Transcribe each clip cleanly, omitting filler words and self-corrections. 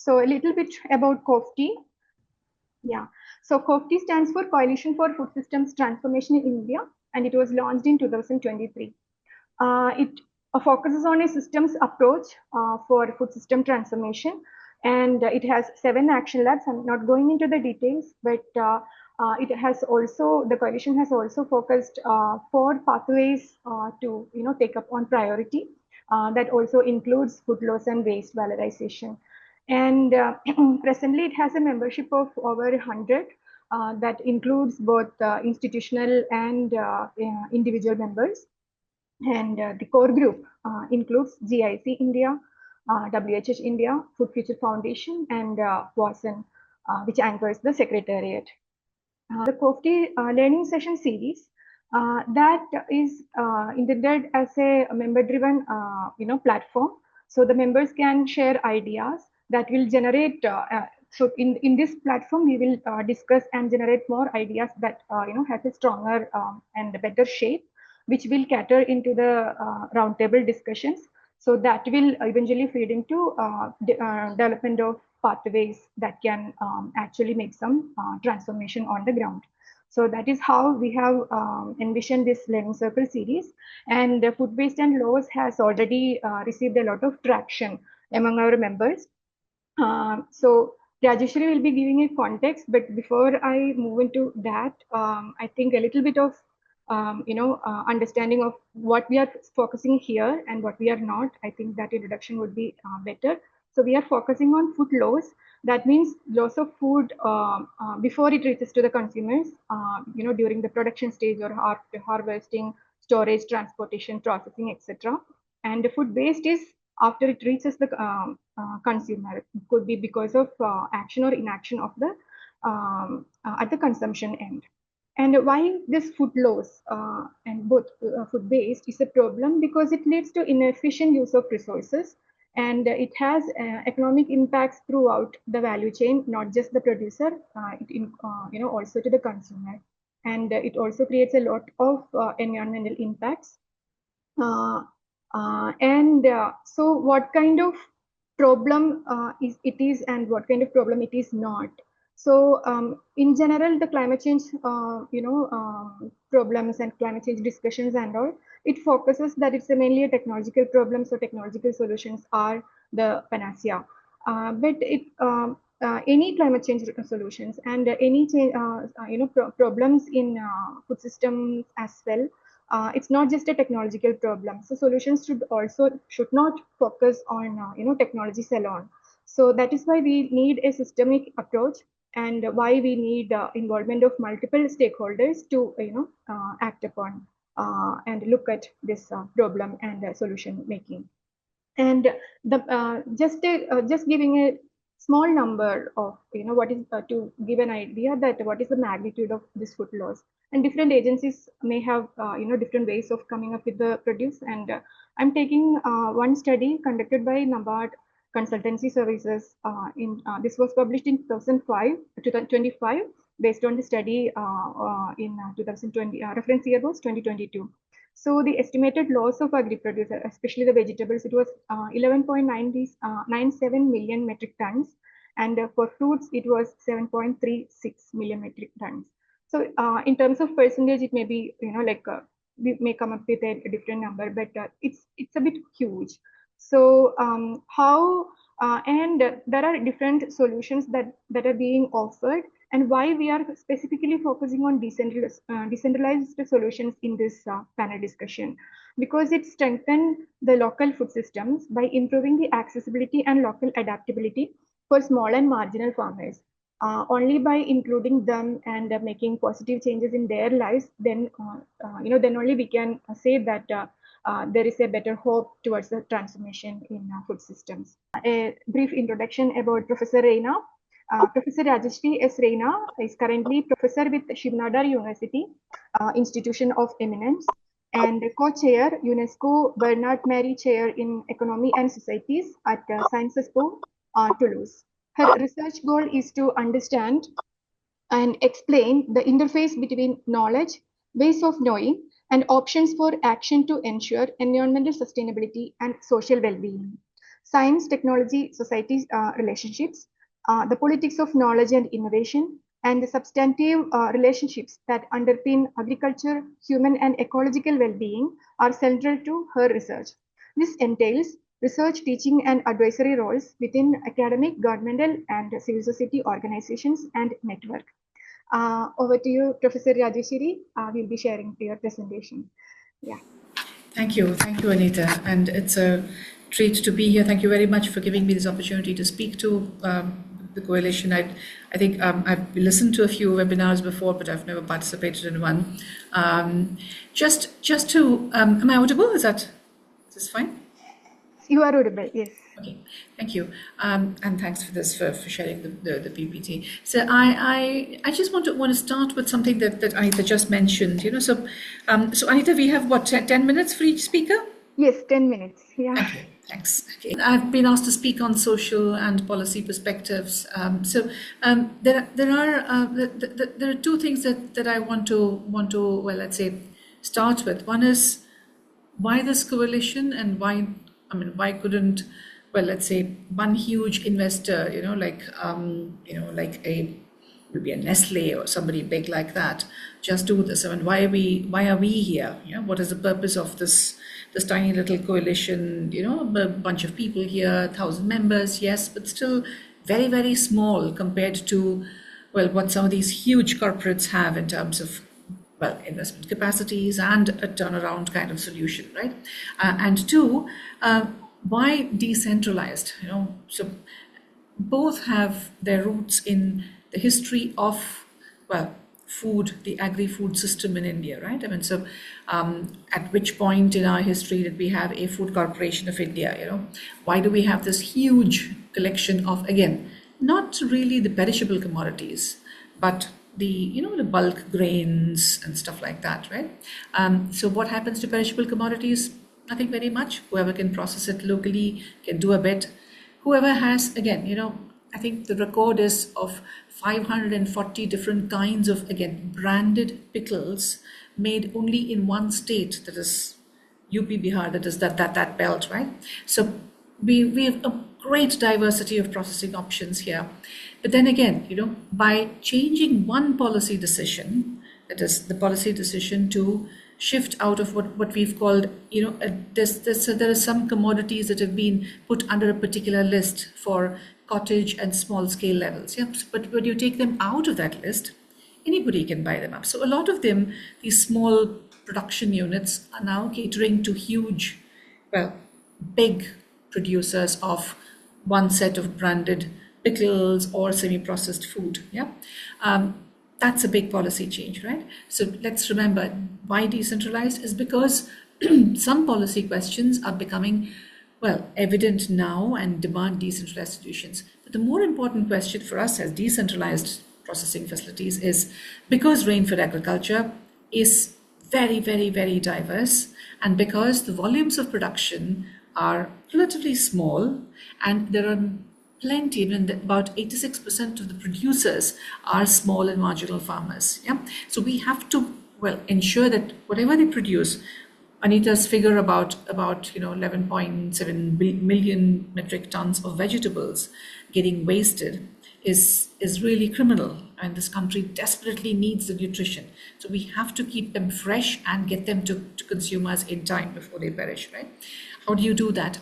So a little bit about COFTI. Yeah, so COFTI stands for Coalition for Food Systems Transformation in India, and it was launched in 2023. It focuses on a systems approach for food system transformation, and it has 7 action labs. I'm not going into the details, but it has also, the coalition has also focused 4 pathways to take up on priority. That also includes food loss and waste valorization. And presently, it has a membership of over 100. That includes both institutional and individual members. And the core group includes GIC India, WHH India, Food Future Foundation, and WASN, which anchors the secretariat. The COFTI learning session series that is intended as a member-driven platform. So the members can share ideas that will generate. So in this platform, we will discuss and generate more ideas that has a stronger and better shape, which will cater into the roundtable discussions. So that will eventually feed into development of pathways that can actually make some transformation on the ground. So that is how we have envisioned this learning circle series. And food waste and loss has already received a lot of traction among our members. So Rajeswari will be giving a context, but before I move into that, I think a little bit of understanding of what we are focusing here and what we are not. I think that introduction would be better. So we are focusing on food loss. That means loss of food before it reaches to the consumers, during the production stage or after harvesting, storage, transportation, processing, etc. And the food waste is after it reaches the consumer. It could be because of action or inaction of the at the consumption end. And why this food loss and both food waste is a problem? Because it leads to inefficient use of resources, and it has economic impacts throughout the value chain, not just the producer, also to the consumer. And it also creates a lot of environmental impacts. So what kind of problem it is and what kind of problem it is not. So in general, the climate change, problems and climate change discussions and all, it focuses that it's mainly a technological problem. So technological solutions are the panacea. But any climate change solutions and any change, problems in food systems as well. It's not just a technological problem. So solutions should not focus on technologies alone. So that is why we need a systemic approach, and why we need involvement of multiple stakeholders to act upon and look at this problem and solution making. And the just giving a small number of what is to give an idea that what is the magnitude of this food loss. And different agencies may have different ways of coming up with the produce. And I'm taking one study conducted by Nabard Consultancy Services. This was published in 2025, based on the study in 2020. Reference year was 2022. So the estimated loss of agri-produce, especially the vegetables, it was 11.97 million metric tons, and for fruits it was 7.36 million metric tons. So in terms of percentage, it may be we may come up with a different number, but it's a bit huge. So and there are different solutions that are being offered, and why we are specifically focusing on decentralized solutions in this panel discussion, because it strengthens the local food systems by improving the accessibility and local adaptability for small and marginal farmers. Only by including them and making positive changes in their lives, then then only we can say that there is a better hope towards the transformation in food systems. A brief introduction about Professor Raina. Professor Rajeswari S. Raina is currently professor with Shiv Nadar University, Institution of Eminence, and co-chair UNESCO Bernard Marie Chair in Economy and Societies at Sciences Po, Toulouse. Her research goal is to understand and explain the interface between knowledge, ways of knowing, and options for action to ensure environmental sustainability and social well-being. science, technology, society relationships, the politics of knowledge and innovation, and the substantive relationships that underpin agriculture, human and ecological well-being are central to her research. This entails research, teaching, and advisory roles within academic, governmental, and civil society organizations and network. Over to you, Professor Rajeswari. We'll be sharing your presentation. Yeah. Thank you, Anita, and it's a treat to be here. Thank you very much for giving me this opportunity to speak to the coalition. I think I've listened to a few webinars before, but I've never participated in one. Just to, am I audible? Is this fine? You are audible, yes. Okay, thank you, and thanks for this for sharing the PPT. So I just want to start with something that Anita just mentioned. So Anita, we have what 10 minutes for each speaker? Yes, 10 minutes. Yeah. Thank you. Thanks. Okay. I've been asked to speak on social and policy perspectives. There are two things that I want to well, let's say, start with. One is why this coalition, and why couldn't, well, let's say, one huge investor, like maybe a Nestle or somebody big like that, just do this? Why are we here? What is the purpose of this tiny little coalition? A bunch of people here, 1,000 members, yes, but still very, very small compared to, well, what some of these huge corporates have in terms of, well, investment capacities and a turnaround kind of solution, right? And two, why decentralized? So both have their roots in the history of, well, food, the agri-food system in India, right? At which point in our history did we have a food corporation of India? Why do we have this huge collection of, again, not really the perishable commodities, but the bulk grains and stuff like that, right? So what happens to perishable commodities? Nothing very much. Whoever can process it locally can do a bit. Whoever has, again, I think the record is of 540 different kinds of, again, branded pickles made only in one state, that is UP Bihar, that is that belt, right? So we have a great diversity of processing options here. But then again, by changing one policy decision, that is the policy decision to shift out of what we've called, there are some commodities that have been put under a particular list for cottage and small scale levels. Yeah, but when you take them out of that list, anybody can buy them up. So a lot of them, these small production units, are now catering to huge, well, big producers of one set of branded pickles or semi-processed food. Yeah. That's a big policy change, right? So let's remember, why decentralized is because some policy questions are becoming, well, evident now and demand decentralized solutions. But the more important question for us as decentralized processing facilities is, because rain-fed agriculture is very, very, very diverse, and because the volumes of production are relatively small, and there are plenty, even about 86% of the producers are small and marginal farmers. Yeah, so we have to, well, ensure that whatever they produce, Anita's figure about 11.7 million metric tons of vegetables getting wasted is really criminal, and this country desperately needs the nutrition. So we have to keep them fresh and get them to consumers in time before they perish, right? How do you do that?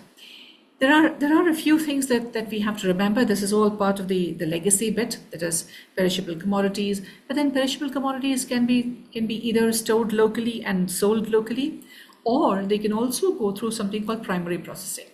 There are a few things that we have to remember. This is all part of the legacy bit, that is perishable commodities. But then perishable commodities can be either stored locally and sold locally, or they can also go through something called primary processing.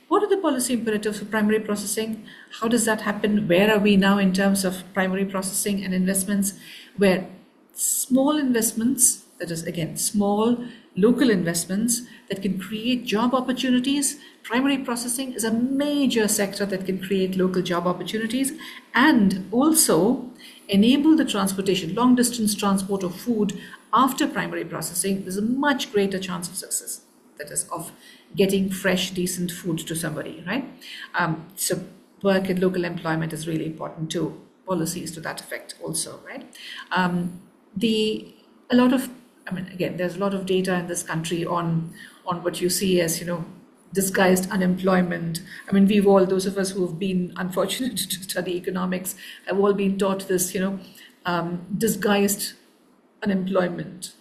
What are the policy imperatives for primary processing? How does that happen? Where are we now in terms of primary processing and investments? Where small investments, that is again small local investments that can create job opportunities. Primary processing is a major sector that can create local job opportunities and also enable the transportation, long distance transport of food after primary processing. There's a much greater chance of success, that is of getting fresh, decent food to somebody, right? So work and local employment is really important too. Policies to that effect also, right? Again, there's a lot of data in this country on what you see as, disguised unemployment. I mean, those of us who have been unfortunate to study economics, have all been taught this, disguised unemployment,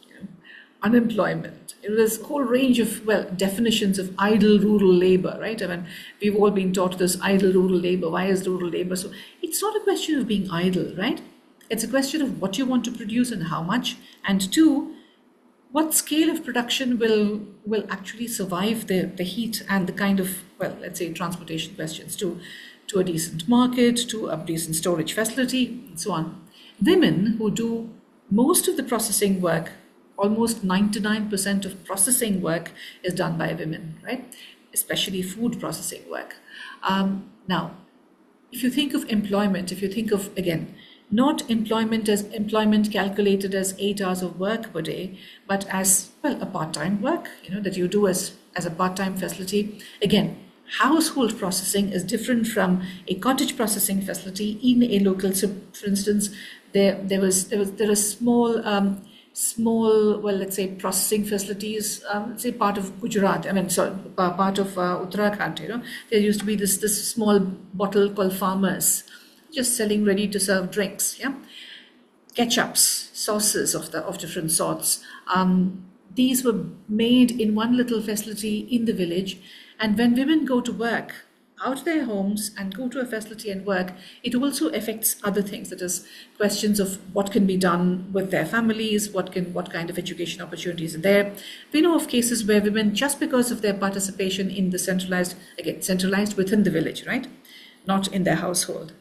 unemployment. There's a whole range of, definitions of idle rural labor, right? I mean, we've all been taught this idle rural labor. Why is rural labor so? It's not a question of being idle, right? It's a question of what you want to produce and how much. And two, what scale of production will actually survive the heat and the kind of, let's say, transportation questions to a decent market, to a decent storage facility, and so on. Women who do most of the processing work, almost 99% of processing work is done by women, right? Especially food processing work. Now, if you think of employment, if you think of, again, not employment as employment calculated as 8 hours of work per day, but as, a part-time work, that you do as a part-time facility. Again, household processing is different from a cottage processing facility in a local. So, for instance, there are small, let's say, processing facilities, say part of Gujarat, part of Uttarakhand, there used to be this small bottle called Farmers, just selling ready to serve drinks, ketchups, sauces of different sorts. These were made in one little facility in the village. And when women go to work out of their homes and go to a facility and work, it also affects other things. That is, questions of what can be done with their families, what kind of education opportunities are there. We know of cases where women, just because of their participation in the centralized within the village, right? Not in their household,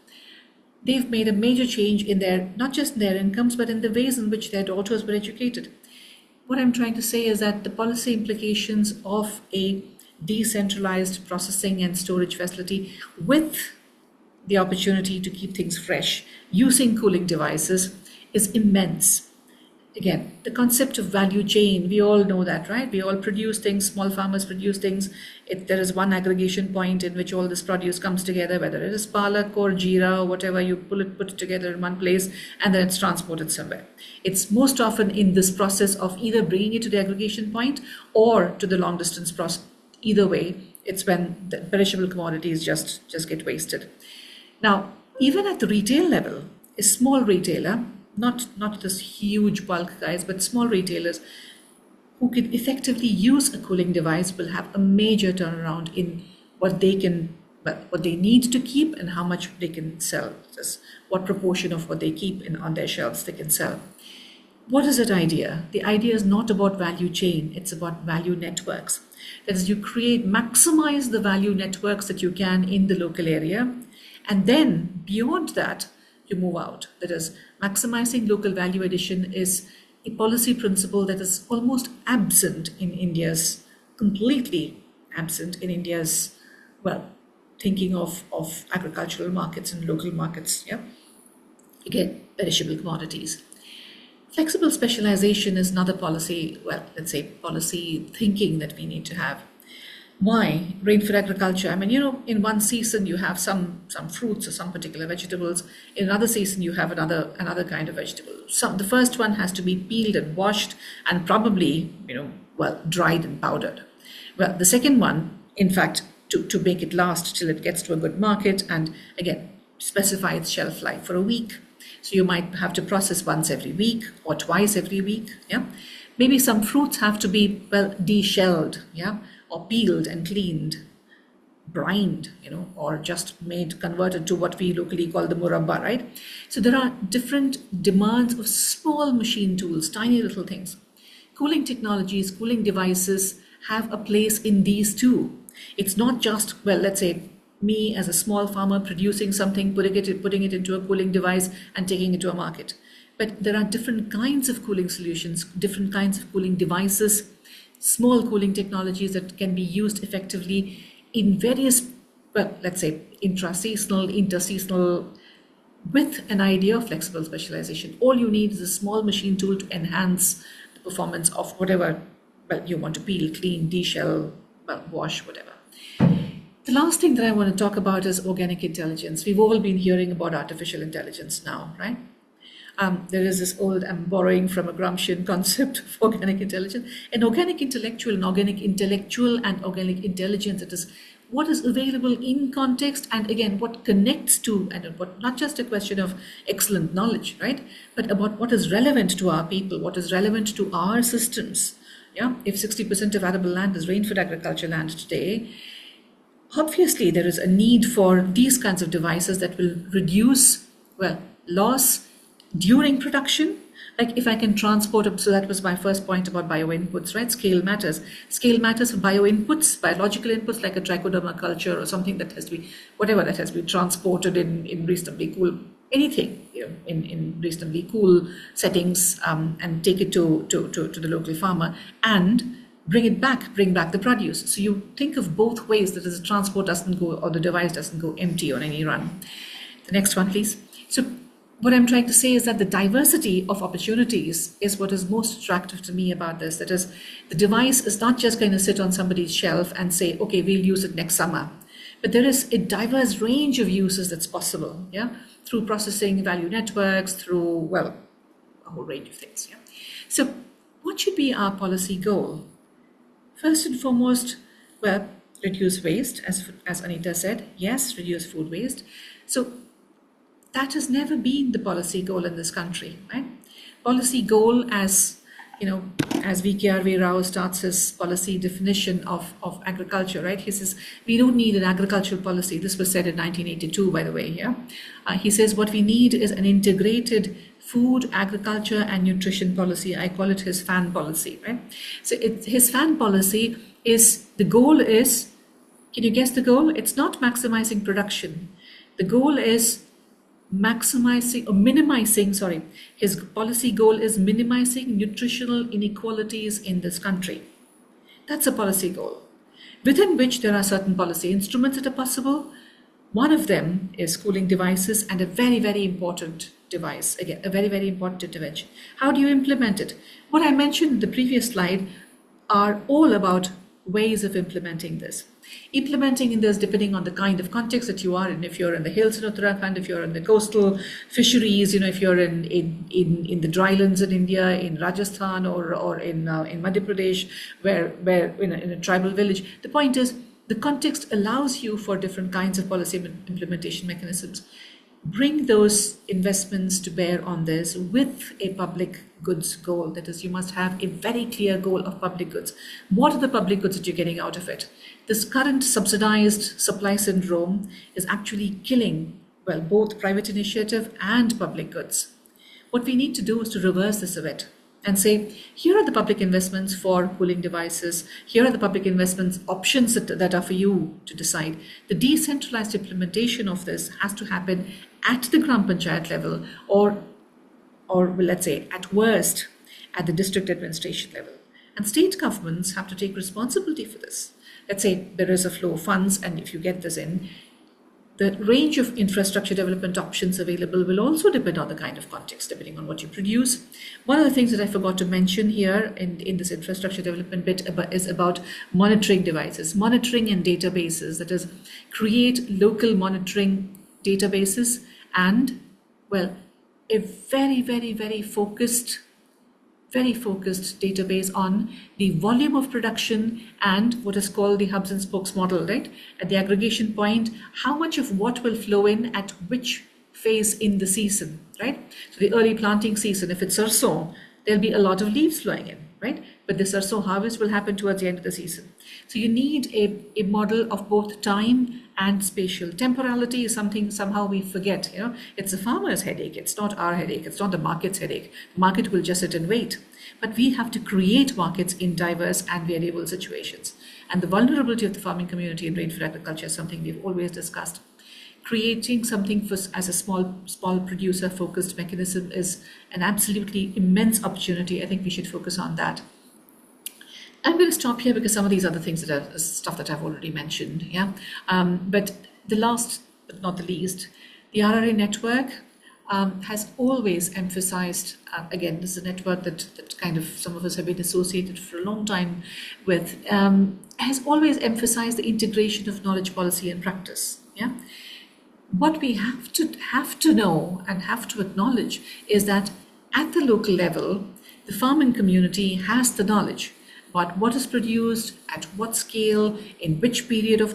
they've made a major change in their, not just in their incomes, but in the ways in which their daughters were educated. What I'm trying to say is that the policy implications of a decentralized processing and storage facility with the opportunity to keep things fresh using cooling devices is immense. Again, the concept of value chain, we all know that, right? We all produce things, small farmers produce things. There is one aggregation point in which all this produce comes together, whether it is palak or jeera or whatever, you put it together in one place and then it's transported somewhere. It's most often in this process of either bringing it to the aggregation point or to the long distance process. Either way, it's when the perishable commodities just get wasted. Now, even at the retail level, a small retailer, not this huge bulk guys, but small retailers who can effectively use a cooling device will have a major turnaround in what they need to keep and how much they can sell. Just what proportion of what they keep on their shelves they can sell. What is that idea? The idea is not about value chain, it's about value networks. That is, you maximize the value networks that you can in the local area, and then beyond that, you move out. That is, maximizing local value addition is a policy principle that is almost completely absent in India's, thinking of agricultural markets and local markets. Again, perishable commodities. Flexible specialization is another policy, policy thinking that we need to have. Why? Rainfed agriculture. In one season you have some fruits or some particular vegetables. In another season you have another kind of vegetable. The first one has to be peeled and washed and probably, dried and powdered. Well, the second one, in fact, to make it last till it gets to a good market and, again, specify its shelf life for a week. So you might have to process once every week or twice every week. Maybe some fruits have to be de-shelled, or peeled and cleaned, brined, or just converted to what we locally call the murabba, right? So there are different demands of small machine tools, tiny little things. Cooling technologies, cooling devices have a place in these too. It's not just, let's say, me as a small farmer producing something, putting it into a cooling device and taking it to a market. But there are different kinds of cooling solutions, different kinds of cooling devices, small cooling technologies that can be used effectively in various, let's say, intra-seasonal, interseasonal, with an idea of flexible specialization. All you need is a small machine tool to enhance the performance of whatever you want to peel, clean, de-shell, wash, whatever. The last thing that I want to talk about is organic intelligence. We've all been hearing about artificial intelligence now, right? There is this old, I'm borrowing from a Gramscian concept of organic intelligence, an organic intellectual and organic intelligence. That is what is available in context, and again, what connects to, and what, not just a question of excellent knowledge, right? But about what is relevant to our people, what is relevant to our systems. Yeah, if 60% of arable land is rainfed agriculture land today, obviously there is a need for these kinds of devices that will reduce, well, loss during production. Like if I can transport, so that was my first point about bioinputs, right? Scale matters. Scale matters for bioinputs, biological inputs like a trichoderma culture or something that has to be, whatever that has to be transported in reasonably cool, anything, you know, in reasonably cool settings, and take it to the local farmer and bring back the produce. So you think of both ways, that the transport doesn't go, or the device doesn't go empty on any run. The next one, please. So what I'm trying to say is that the diversity of opportunities is what is most attractive to me about this. That is, the device is not just going to sit on somebody's shelf and say, okay, we'll use it next summer. But there is a diverse range of uses that's possible, yeah, through processing value networks, through, well, a whole range of things, yeah. So what should be our policy goal? First and foremost, well, reduce waste, as Anita said. Yes, reduce food waste. So that has never been the policy goal in this country, right? Policy goal, as you know, as V.K.R.V. Rao starts his policy definition of agriculture, right? He says, we don't need an agricultural policy. This was said in 1982, by the way, yeah? He says, what we need is an integrated food, agriculture, and nutrition policy. I call it his FAN policy, right? So his FAN policy is, the goal is, can you guess the goal? It's not maximizing production. The goal is maximizing or minimizing, his policy goal is minimizing nutritional inequalities in this country. That's a policy goal, within which there are certain policy instruments that are possible. One of them is cooling devices, and a very, very important device, again, a very, very important intervention. How do you implement it? What I mentioned in the previous slide are all about ways of implementing this. Implementing in this depending on the kind of context that you are in. If you're in the hills in Uttarakhand, if you're in the coastal fisheries, you know, if you're in the drylands in India, in Rajasthan, or in Madhya Pradesh, where in a tribal village. The point is, the context allows you for different kinds of policy implementation mechanisms. Bring those investments to bear on this with a public goods goal. That is, you must have a very clear goal of public goods. What are the public goods that you're getting out of it? This current subsidized supply syndrome is actually killing, well, both private initiative and public goods. What we need to do is to reverse this a bit and say, here are the public investments for cooling devices. Here are the public investments options that are for you to decide. The decentralized implementation of this has to happen at the Gram Panchayat level, or well, let's say at worst at the district administration level. And state governments have to take responsibility for this. Let's say there is a flow of funds, and if you get this in, the range of infrastructure development options available will also depend on the kind of context, depending on what you produce. One of the things that I forgot to mention here in this infrastructure development bit is about monitoring devices, monitoring and databases. That is, create local monitoring databases and, well, a very, very, very focused database on the volume of production and what is called the hubs and spokes model, right? At the aggregation point, how much of what will flow in at which phase in the season, right? So the early planting season, if it's sarson, there'll be a lot of leaves flowing in, right? But the sarson harvest will happen towards the end of the season. So you need a model of both time and spatial. Temporality is something somehow we forget, you know, it's the farmer's headache. It's not our headache. It's not the market's headache. The market will just sit and wait. But we have to create markets in diverse and variable situations. And the vulnerability of the farming community in rainfed agriculture is something we've always discussed. Creating something as a small producer focused mechanism is an absolutely immense opportunity. I think we should focus on that. I'm going to stop here because some of these other things that are stuff that I've already mentioned. Yeah, but the last but not the least, the RRA network has always emphasized. Again, this is a network that kind of some of us have been associated for a long time with. Has always emphasized the integration of knowledge, policy, and practice. Yeah. what we have to know and have to acknowledge is that at the local level, the farming community has the knowledge about what is produced, at what scale, in which period of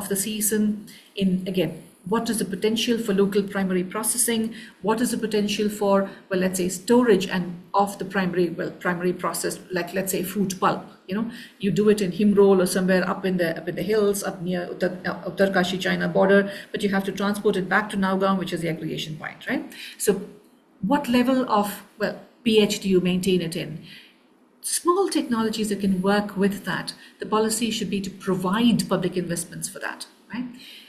the season, in again, what is the potential for local primary processing, what is the potential for, well, let's say storage and of the primary process, like let's say food pulp. You do it in Himrol or somewhere up in the hills, up near Uttarkashi China border, but you have to transport it back to Nagaon, which is the aggregation point, right? So what level of, well, pH do you maintain it in? Small technologies that can work with that. The policy should be to provide public investments for that, right?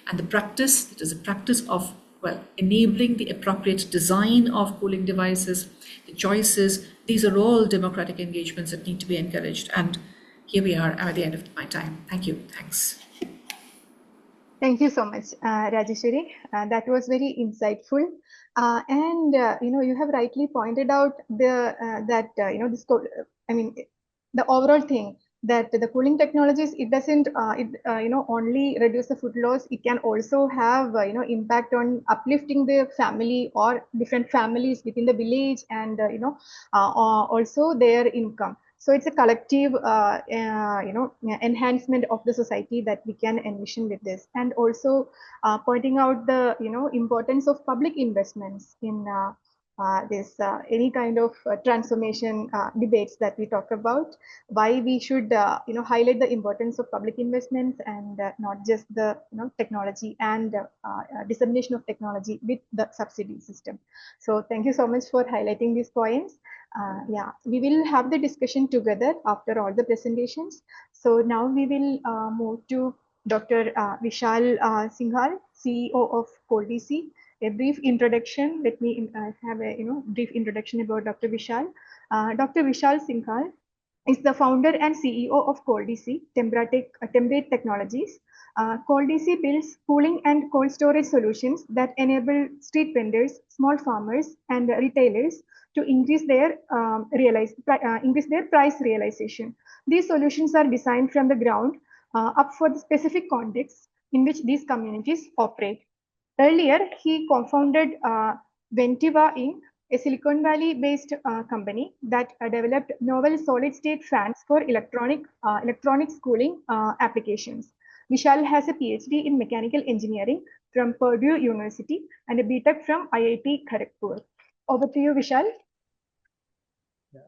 And the practice, it is a practice of, well, enabling the appropriate design of cooling devices, the choices. These are all democratic engagements that need to be encouraged. And here we are at the end of my time. Thank you. Thanks. Thank you so much, Rajeswari. That was very insightful. And you have rightly pointed out that the overall thing that the cooling technologies, it doesn't only reduce the food loss. It can also have impact on uplifting the family or different families within the village, and also their income. So it's a collective, enhancement of the society that we can envision with this, and also pointing out the importance of public investments in this any kind of transformation debates that we talk about. Why we should highlight the importance of public investments, and not just the technology and dissemination of technology with the subsidy system. So thank you so much for highlighting these points. Yeah, we will have the discussion together after all the presentations. So now we will move to Dr. Vishal Singhal, CEO of ColdDC. A brief introduction. Let me have a brief introduction about Dr. Vishal. Dr. Vishal Singhal is the founder and CEO of ColdDC, Temperate Technologies. ColdDC builds cooling and cold storage solutions that enable street vendors, small farmers, and retailers to increase their price realization. These solutions are designed from the ground up for the specific contexts in which these communities operate. Earlier, he co-founded Ventiva Inc., a Silicon Valley-based company that developed novel solid-state fans for electronics cooling applications. Vishal has a PhD in mechanical engineering from Purdue University and a BTech from IIT Kharagpur. Over to you, Vishal. Yeah.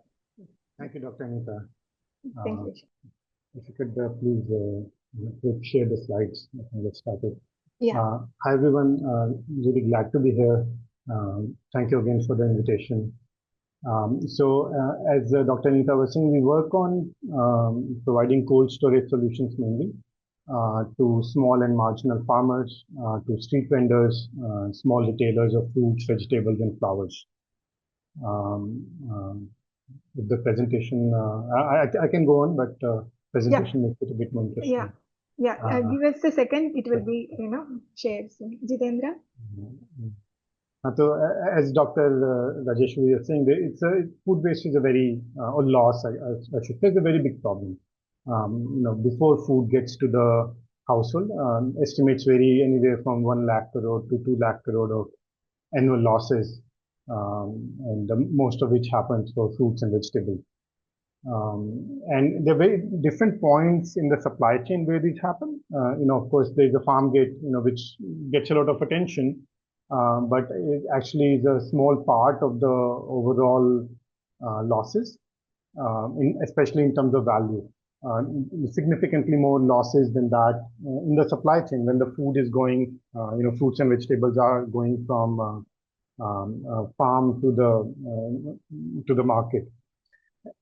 Thank you, Dr. Anita. Thank you. If you could please share the slides, I can get started. Yeah. Hi, everyone. Really glad to be here. Thank you again for the invitation. As Dr. Anita was saying, we work on providing cold storage solutions mainly to small and marginal farmers, to street vendors, small retailers of fruits, vegetables, and flowers. With the presentation, I can go on, but presentation makes it a bit more interesting. Yeah. Yeah, give us a second. It will be, shared soon. Jitendra? So, as Dr. Rajeswari was saying, food waste is a very, or loss, I should say, is a very big problem. Before food gets to the household, estimates vary anywhere from 1 lakh crore to 2 lakh crore of annual losses, and most of which happens for fruits and vegetables. And there are very different points in the supply chain where these happen. Of course, there's a farm gate, which gets a lot of attention, but it actually is a small part of the overall losses, especially in terms of value. Significantly more losses than that in the supply chain when the food is going, fruits and vegetables are going from farm to the market.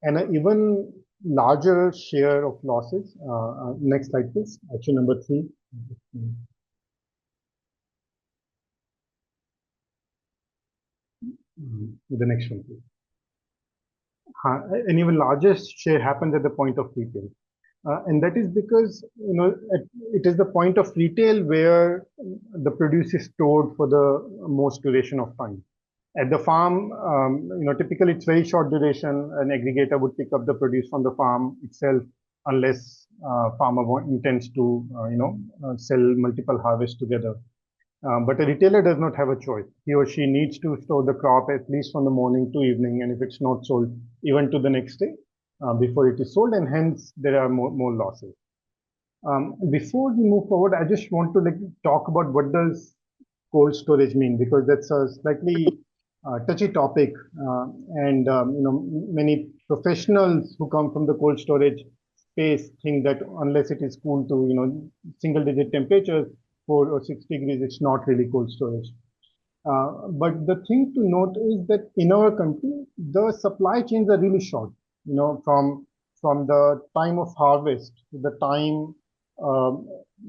And an even larger share of losses. Next slide, please. Actually, number 3. The next one, please. An even larger share happens at the point of retail. And that is because, it is the point of retail where the produce is stored for the most duration of time. At the farm, typically it's very short duration. An aggregator would pick up the produce from the farm itself, unless farmer intends to, sell multiple harvests together. But a retailer does not have a choice. He or she needs to store the crop at least from the morning to evening, and if it's not sold, even to the next day before it is sold, and hence there are more losses. Before we move forward, I just want to talk about what does cold storage mean, because that's a slightly touchy topic, and many professionals who come from the cold storage space think that unless it is cool to single-digit temperatures, 4 or 6 degrees, it's not really cold storage. But the thing to note is that in our country, the supply chains are really short. From the time of harvest to the time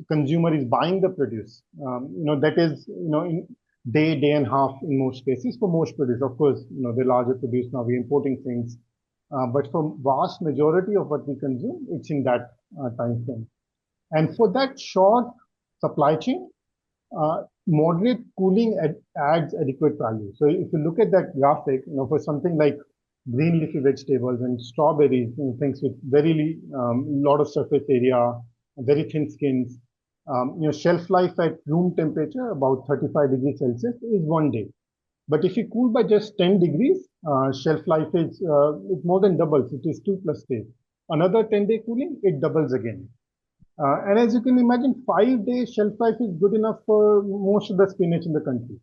consumer is buying the produce. That is in day and a half in most cases for most produce. Of course, the larger produce now we're importing things, but for vast majority of what we consume, it's in that time frame. And for that short supply chain, moderate cooling adds adequate value. So if you look at that graphic, for something like green leafy vegetables and strawberries, things with very lot of surface area, very thin skins, shelf life at room temperature, about 35 degrees Celsius, is 1 day. But if you cool by just 10 degrees, shelf life is it more than doubles. It is 2+ days. Another 10-day cooling, it doubles again. And as you can imagine, 5 day shelf life is good enough for most of the spinach in the country.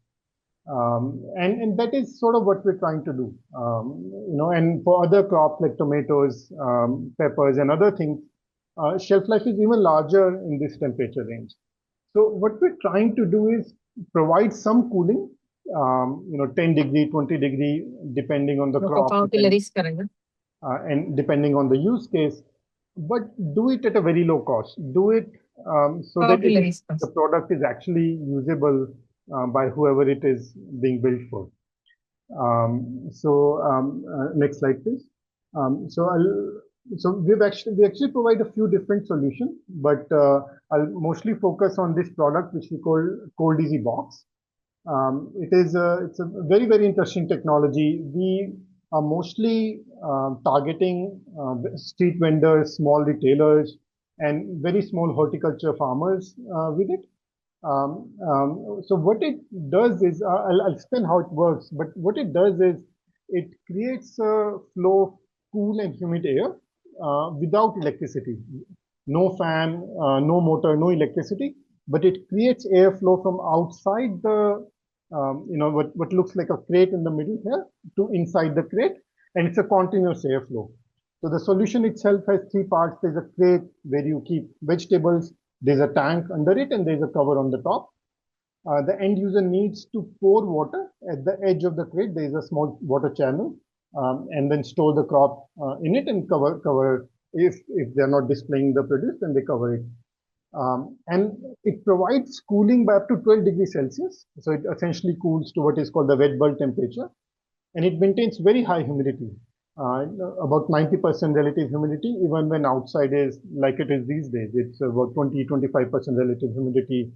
And that is sort of what we're trying to do. And for other crops like tomatoes, peppers, and other things, shelf life is even larger in this temperature range. So what we're trying to do is provide some cooling, 10 degree, 20 degree, depending on the crop, and depending on the use case, but do it at a very low cost. Do it so that the product is actually usable by whoever it is being built for. Next slide, please. So we actually provide a few different solutions, but I'll mostly focus on this product, which we call Cold Easy Box. It's a very interesting technology. We are mostly targeting street vendors, small retailers, and very small horticulture farmers with it. So what it does is, I'll explain how it works, but what it does is it creates a flow of cool and humid air without electricity. No fan, no motor, no electricity, but it creates airflow from outside the, what looks like a crate in the middle here to inside the crate, and it's a continuous airflow. So the solution itself has 3 parts. There's a crate where you keep vegetables, there's a tank under it, and there's a cover on the top. The end user needs to pour water at the edge of the crate. There is a small water channel, and then store the crop in it and cover. If they're not displaying the produce, then they cover it. And it provides cooling by up to 12 degrees Celsius. So it essentially cools to what is called the wet bulb temperature. And it maintains very high humidity, about 90% relative humidity, even when outside is like it is these days. It's about 20-25% relative humidity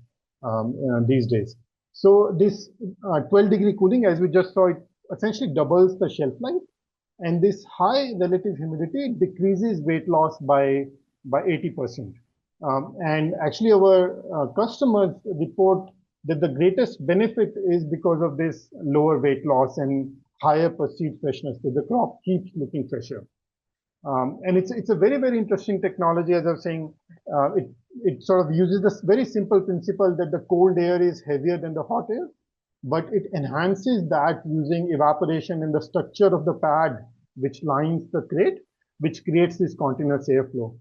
these days. So this 12-degree cooling, as we just saw, it essentially doubles the shelf life. And this high relative humidity decreases weight loss by 80%. And actually our customers report that the greatest benefit is because of this lower weight loss and higher perceived freshness, that the crop keeps looking fresher. And it's a very interesting technology. As I was saying, it sort of uses this very simple principle that the cold air is heavier than the hot air, but it enhances that using evaporation in the structure of the pad which lines the crate, which creates this continuous airflow.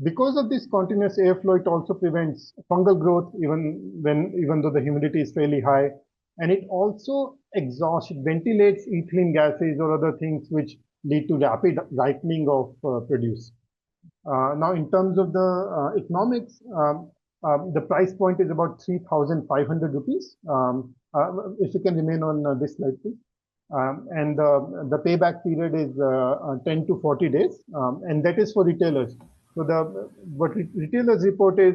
Because of this continuous airflow, it also prevents fungal growth even though the humidity is fairly high, and it also exhausts, it ventilates ethylene gases or other things which lead to rapid ripening of produce. Now, in terms of the economics, the price point is about 3,500 rupees. If you can remain on this slide, please. And the payback period is 10 to 40 days, and that is for retailers. So what retailers report is,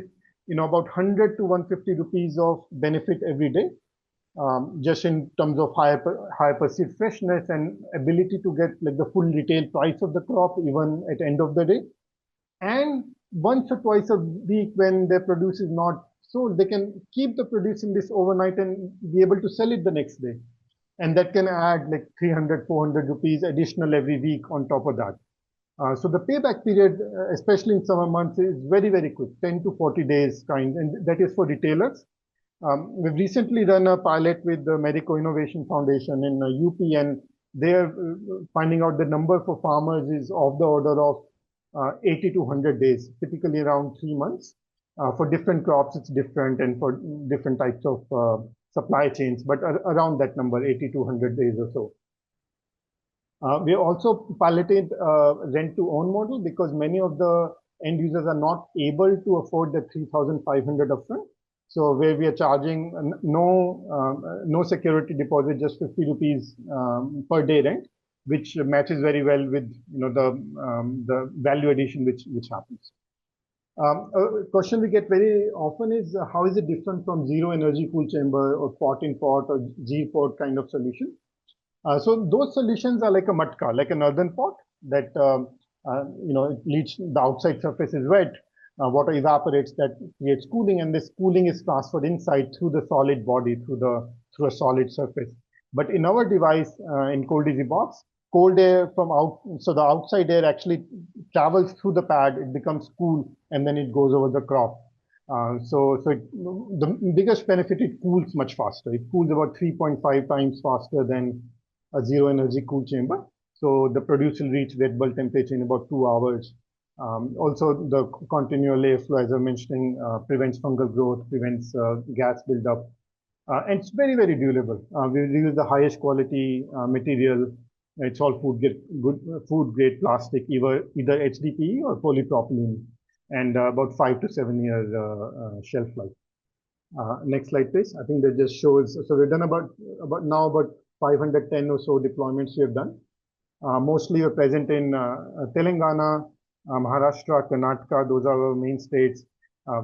about 100 to 150 rupees of benefit every day, just in terms of higher perceived freshness and ability to get like the full retail price of the crop even at end of the day. And once or twice a week, when their produce is not So they can keep the producing this overnight and be able to sell it the next day. And that can add like 300, 400 rupees additional every week on top of that. So the payback period, especially in summer months, is very, very quick, 10 to 40 days kind, and that is for retailers. We've recently done a pilot with the Medico Innovation Foundation in UP, and they're finding out the number for farmers is of the order of 80 to 100 days, typically around 3 months. For different crops, it's different, and for different types of supply chains, but around that number, 80 to 100 days or so. We also piloted rent-to-own model because many of the end users are not able to afford the 3,500 upfront. So where we are charging no security deposit, just 50 rupees per day rent, which matches very well with the value addition which happens. A question we get very often is how is it different from zero energy cool chamber or pot in pot or G pot kind of solution? So those solutions are like a matka, like an earthen pot that it leads, the outside surface is wet, water evaporates, that creates cooling, and this cooling is transferred inside through the solid body, through a solid surface. But in our device, in Cold Easy Box, cold air from out, so the outside air actually travels through the pad, it becomes cool, and then it goes over the crop. The biggest benefit, it cools much faster. It cools about 3.5 times faster than a zero energy cool chamber. So the produce will reach wet bulb temperature in about 2 hours. Also, the continual airflow, as I mentioned, prevents fungal growth, prevents gas buildup. And it's very, very durable. We use the highest quality material. It's all food grade plastic, either HDPE or polypropylene, and about 5 to 7 years shelf life. Next slide, please. I think that just shows. So we've done about 510 or so deployments we have done. Mostly we're present in Telangana, Maharashtra, Karnataka. Those are our main states.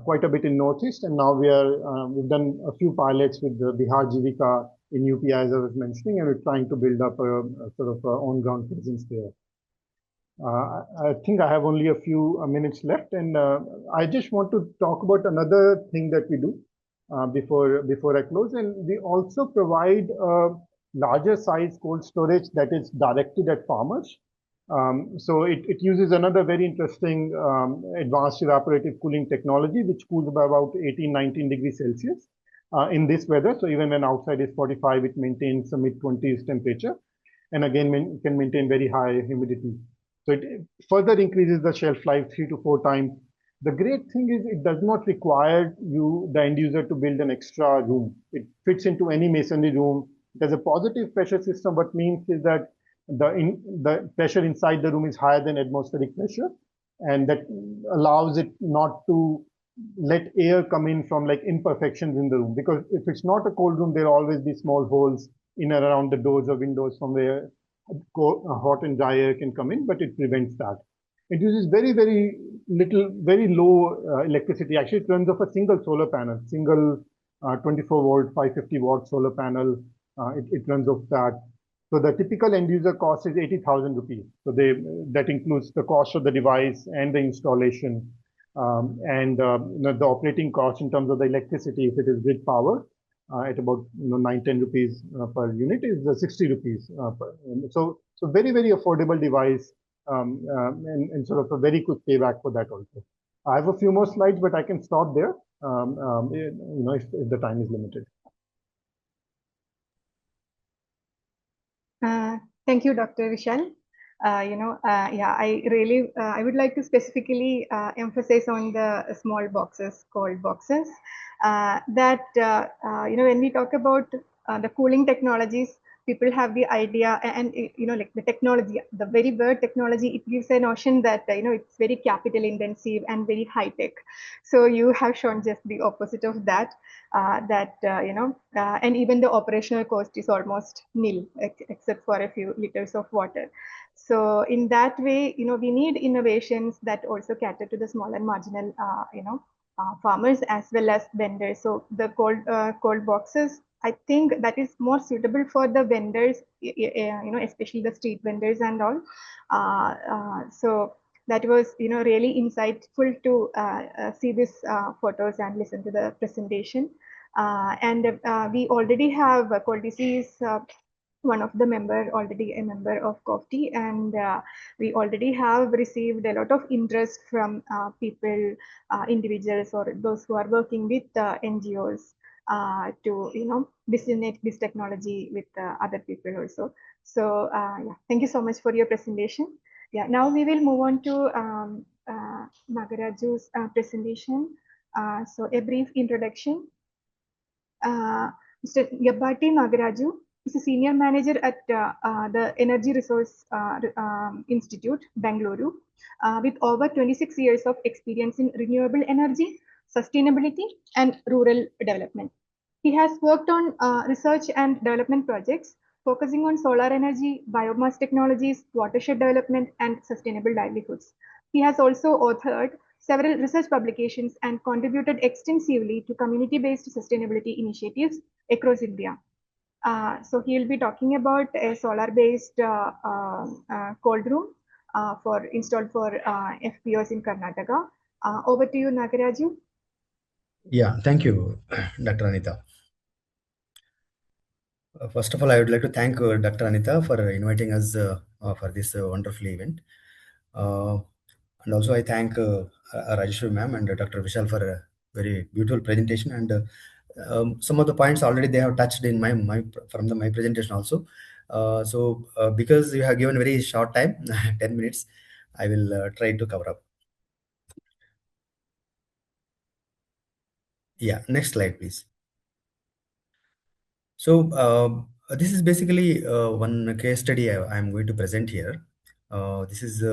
Quite a bit in Northeast, and now we've done a few pilots with the Bihar Jivika in UP, as I was mentioning, and we're trying to build up a sort of on-ground presence there. I think I have only a few minutes left, and I just want to talk about another thing that we do before I close. And we also provide larger size cold storage that is directed at farmers. So it uses another very interesting advanced evaporative cooling technology, which cools by about 18, 19 degrees Celsius in this weather. So even when outside is 45, it maintains a mid-20s temperature, and again can maintain very high humidity. So it further increases the shelf life 3 to 4 times. The great thing is it does not require the end user, to build an extra room. It fits into any masonry room. There's a positive pressure system. What means is that the pressure inside the room is higher than atmospheric pressure, and that allows it not to let air come in from like imperfections in the room. Because if it's not a cold room, there will always be small holes in and around the doors or windows from where hot and dry air can come in, but it prevents that. It uses very, very little, very low electricity. Actually, it runs off a single solar panel, single 24 volt, 550 watt solar panel. It runs off that. So the typical end user cost is 80,000 rupees. So that includes the cost of the device and the installation, and the operating cost in terms of the electricity, if it is grid power, at about 9-10 rupees per unit, is 60 rupees. So very, very affordable device, and sort of a very quick payback for that also. I have a few more slides, but I can stop there. If the time is limited. Thank you, Dr. Vishal. I would like to specifically emphasize on the small boxes, cold boxes. When we talk about the cooling technologies, people have the idea, and like the technology, the very word technology, it gives a notion that it's very capital intensive and very high tech. So you have shown just the opposite of that. And even the operational cost is almost nil, except for a few liters of water. So in that way, we need innovations that also cater to the small and marginal, farmers as well as vendors. So the cold boxes, I think that is more suitable for the vendors, especially the street vendors and all. So that was really insightful to see these photos and listen to the presentation. And we already have Koldisi is one of the member, already a member of COFTI, and we already have received a lot of interest from people, individuals, or those who are working with NGOs to disseminate this technology with other people also. So yeah, thank you so much for your presentation. Yeah, now we will move on to Nagaraju's presentation. So a brief introduction. Mr. Yabbati Nagaraju is a senior manager at the Energy Resource Institute, Bangalore, with over 26 years of experience in renewable energy, sustainability, and rural development. He has worked on research and development projects focusing on solar energy, biomass technologies, watershed development, and sustainable livelihoods. He has also authored several research publications and contributed extensively to community-based sustainability initiatives across India. So he'll be talking about a solar-based cold room installed for FPOs in Karnataka. Over to you, Nagaraju. Yeah, thank you, Dr. Anita. First of all, I would like to thank Dr. Anita for inviting us for this wonderful event. And also I thank Rajeswari ma'am and Dr. Vishal for a very beautiful presentation. And some of the points already they have touched in my presentation also. So because you have given very short time, 10 minutes, I will try to cover up. Yeah, next slide, please. So this is basically one case study I'm going to present here. This is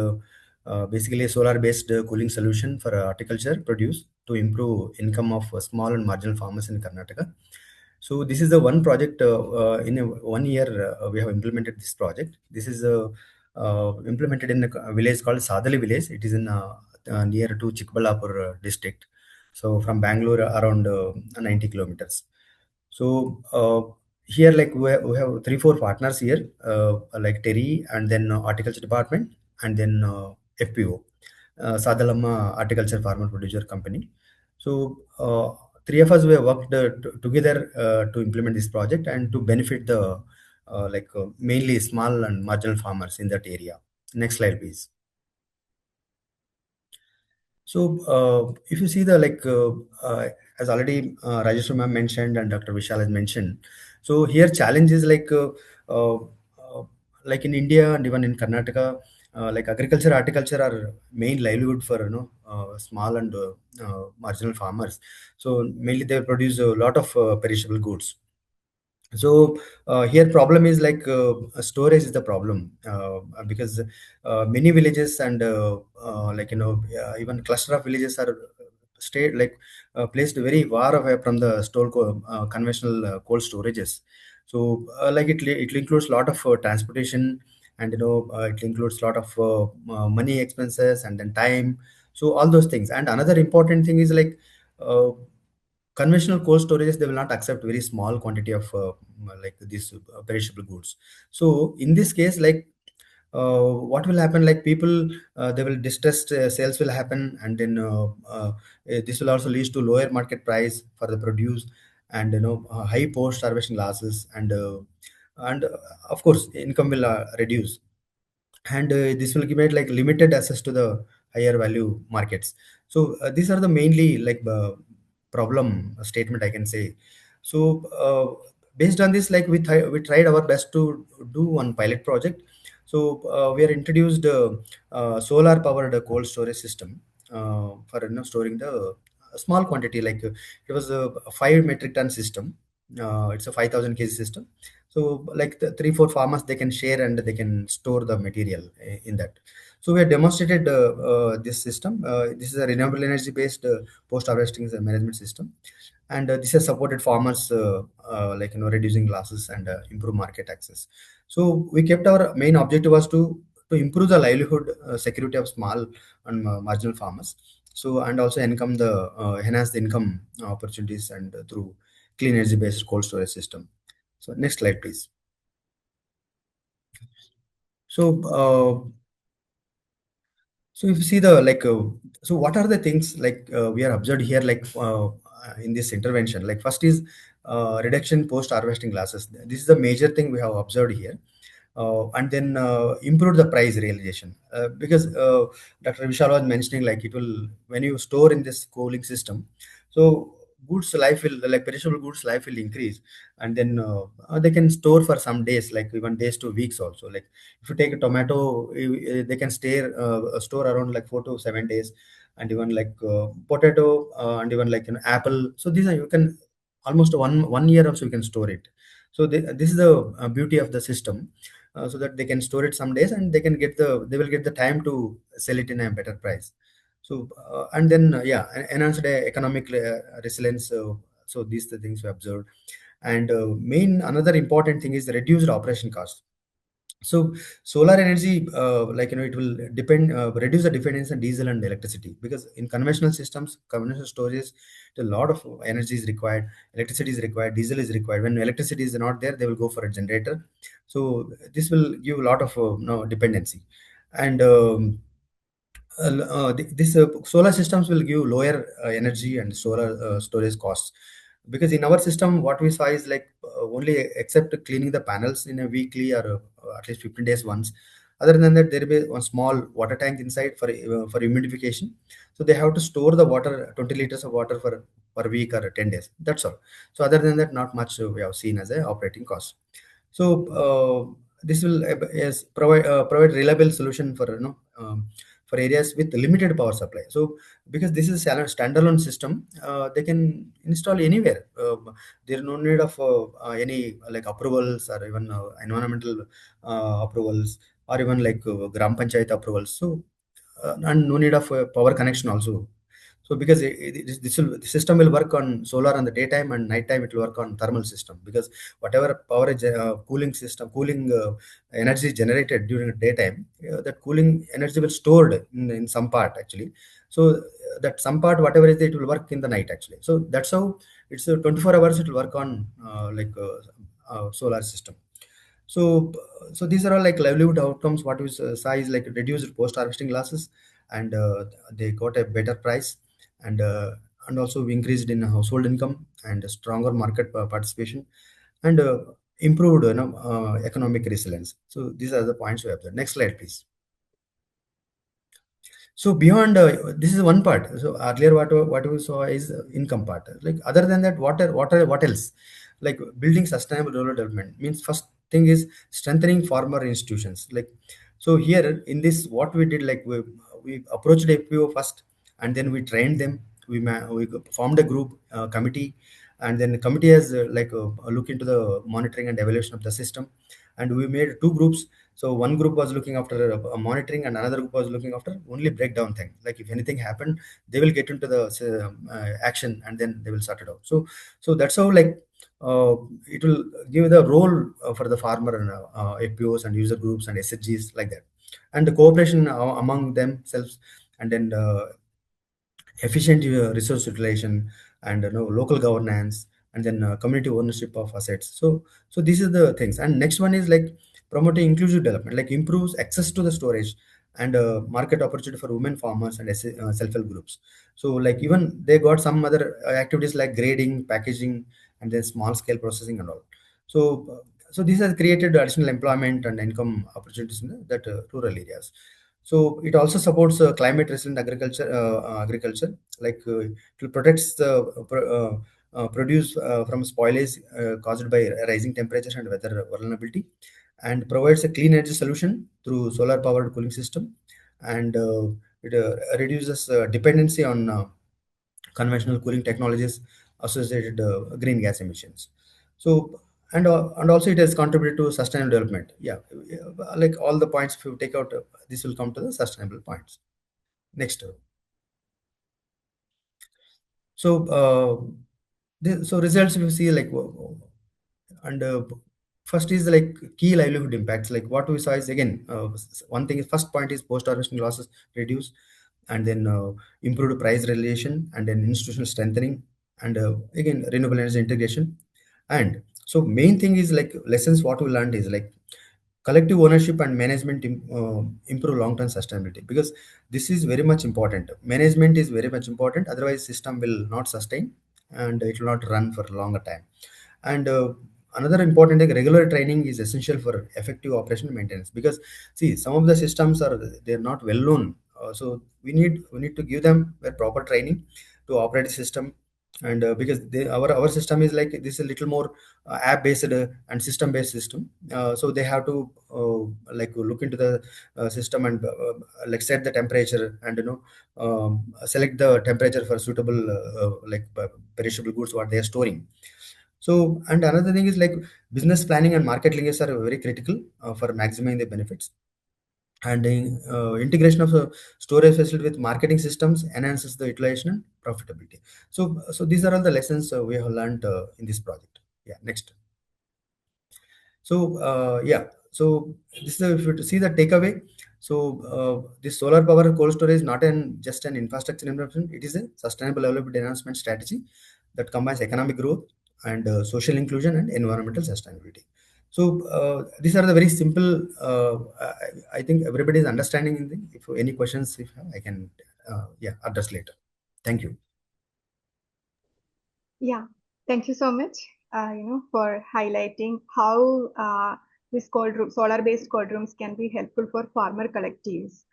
basically a solar-based cooling solution for horticulture produce to improve income of small and marginal farmers in Karnataka. So this is the one project in 1 year we have implemented this project. This is implemented in a village called Sadali village. It is in near to Chikballapur district. So from Bangalore around 90 kilometers. So here, like we have 3-4 partners here, like Terry, and then horticulture department, and then FPO, Sadalamma Horticulture Farmer Producer Company. So three of us we have worked together to implement this project and to benefit the mainly small and marginal farmers in that area. Next slide, please. So if you see the as already Rajeswari ma'am mentioned and Dr. Vishal has mentioned, so here challenge is like in India and even in Karnataka, like agriculture, horticulture are main livelihood for small and marginal farmers. So mainly they produce a lot of perishable goods. So here problem is storage is the problem because many villages and even cluster of villages are placed very far away from the conventional cold storages. So it includes a lot of transportation, and it includes a lot of money expenses and then time, so all those things. And another important thing is uh, conventional cold storages, they will not accept very small quantity of these perishable goods. So in this case, what will happen, like people they will distressed sales will happen, and then this will also lead to lower market price for the produce, and high post harvesting losses, and of course income will reduce. And this will give it like limited access to the higher value markets. So these are the mainly problem statement I can say. So based on this, we tried our best to do one pilot project. So we are introduced solar powered cold storage system for storing the small quantity, it was a 5 metric ton system. It's a 5,000 kg system. So like the 3-4 farmers, they can share and they can store the material in that. So we have demonstrated this system. This is a renewable energy based post harvesting management system, and this has supported farmers reducing losses and improve market access. So we kept our main objective was to improve the livelihood security of small and marginal farmers. So and also enhance the income opportunities and through clean energy based cold storage system. So next slide, please. So So if you see the like, so what are the things like we are observed here, like in this intervention? Like first is reduction post harvesting losses. This is the major thing we have observed here. And then improve the price realization, because Dr. Vishal was mentioning, like it will, when you store in this cooling system, so goods life will, like perishable goods life will increase. And then they can store for some days, like even days to weeks also. Like if you take a tomato, they can store around like 4 to 7 days. And even like potato, and even like an apple, so these are, you can almost one year also you can store it. So this is the beauty of the system, so that they can store it some days, and they will get the time to sell it in a better price. So and then yeah, enhanced economic resilience. So these the things we observed. And main another important thing is the reduced operation cost. So solar energy, like it will reduce the dependence on diesel and electricity, because in conventional systems, conventional storage, a lot of energy is required, electricity is required, diesel is required. When electricity is not there, they will go for a generator. So this will give a lot of no dependency. And this solar systems will give lower energy and solar storage costs, because in our system what we saw is like only except cleaning the panels in a weekly or at least 15 days once. Other than that, there will be one small water tank inside for humidification. So they have to store the water, 20 liters of water for per week or 10 days, that's all. So other than that, not much we have seen as a operating cost. So this will yes, provide reliable solution for for areas with limited power supply. So because this is a standalone system, they can install anywhere. There is no need of any like approvals, or even environmental approvals, or even like gram panchayat approvals. So and no need of power connection also. So because the system will work on solar on the daytime, and nighttime it will work on thermal system, because whatever power cooling energy generated during the daytime, that cooling energy will stored in some part actually. So that some part, whatever is it will work in the night actually. So that's how it's 24 hours it will work on solar system. So, so these are all like livelihood outcomes. What we saw is like reduced post-harvesting losses, and they got a better price, and also we increased in household income, and a stronger market participation, and improved economic resilience. So these are the points we have there. Next slide, please. So beyond this is one part. So earlier what we saw is income part. Like other than that, what else? Like building sustainable rural development means first thing is strengthening farmer institutions. Like so here in this, what we did, like we approached APO first, and then we trained them. We formed a group committee, and then the committee has a look into the monitoring and evaluation of the system, and we made two groups. So one group was looking after monitoring, and another group was looking after only breakdown thing. Like if anything happened, they will get into the action, and then they will sort it out. So that's how like it will give the role for the farmer, and APOs and user groups and SHGs like that, and the cooperation among themselves, and then efficient resource utilization, and local governance, and then community ownership of assets. So these are the things. And next one is like promoting inclusive development, like improves access to the storage, and market opportunity for women farmers and self-help groups. So like even they got some other activities like grading, packaging, and then small scale processing and all. So this has created additional employment and income opportunities in that rural areas. So it also supports climate resilient agriculture, like it will protects the produce from spoilage caused by rising temperatures and weather vulnerability, and provides a clean energy solution through solar powered cooling system, and it reduces dependency on conventional cooling technologies associated green gas emissions. So and also it has contributed to sustainable development. Yeah, like all the points, if you take out, this will come to the sustainable points. Next. So so results if you see like and first is like key livelihood impacts. Like what we saw is again one thing is, first point is post harvesting losses reduced, and then improved price realization, and then institutional strengthening, and again renewable energy integration. And so main thing is like lessons what we learned is like collective ownership and management improve long-term sustainability, because this is very much important. Management is very much important, otherwise system will not sustain and it will not run for a longer time. And another important thing, regular training is essential for effective operation and maintenance, because see, some of the systems are, they're not well known. So we need to give them a proper training to operate the system. And because our system is like this, a little more app based and system based system. So they have to like look into the system and like set the temperature, and select the temperature for suitable like perishable goods what they are storing. So, and another thing is like business planning and market linkage are very critical for maximizing the benefits. And integration of storage facility with marketing systems enhances the utilization and profitability. So these are all the lessons we have learned in this project. Yeah, next. So so this is if you see the takeaway. So this solar power cold storage is not just an infrastructure investment; it is a sustainable development enhancement strategy that combines economic growth and social inclusion and environmental sustainability. So these are the very simple. I think everybody is understanding. If any questions, if I can, address later. Thank you. Yeah, thank you so much, for highlighting how these solar-based cold rooms can be helpful for farmer collectives.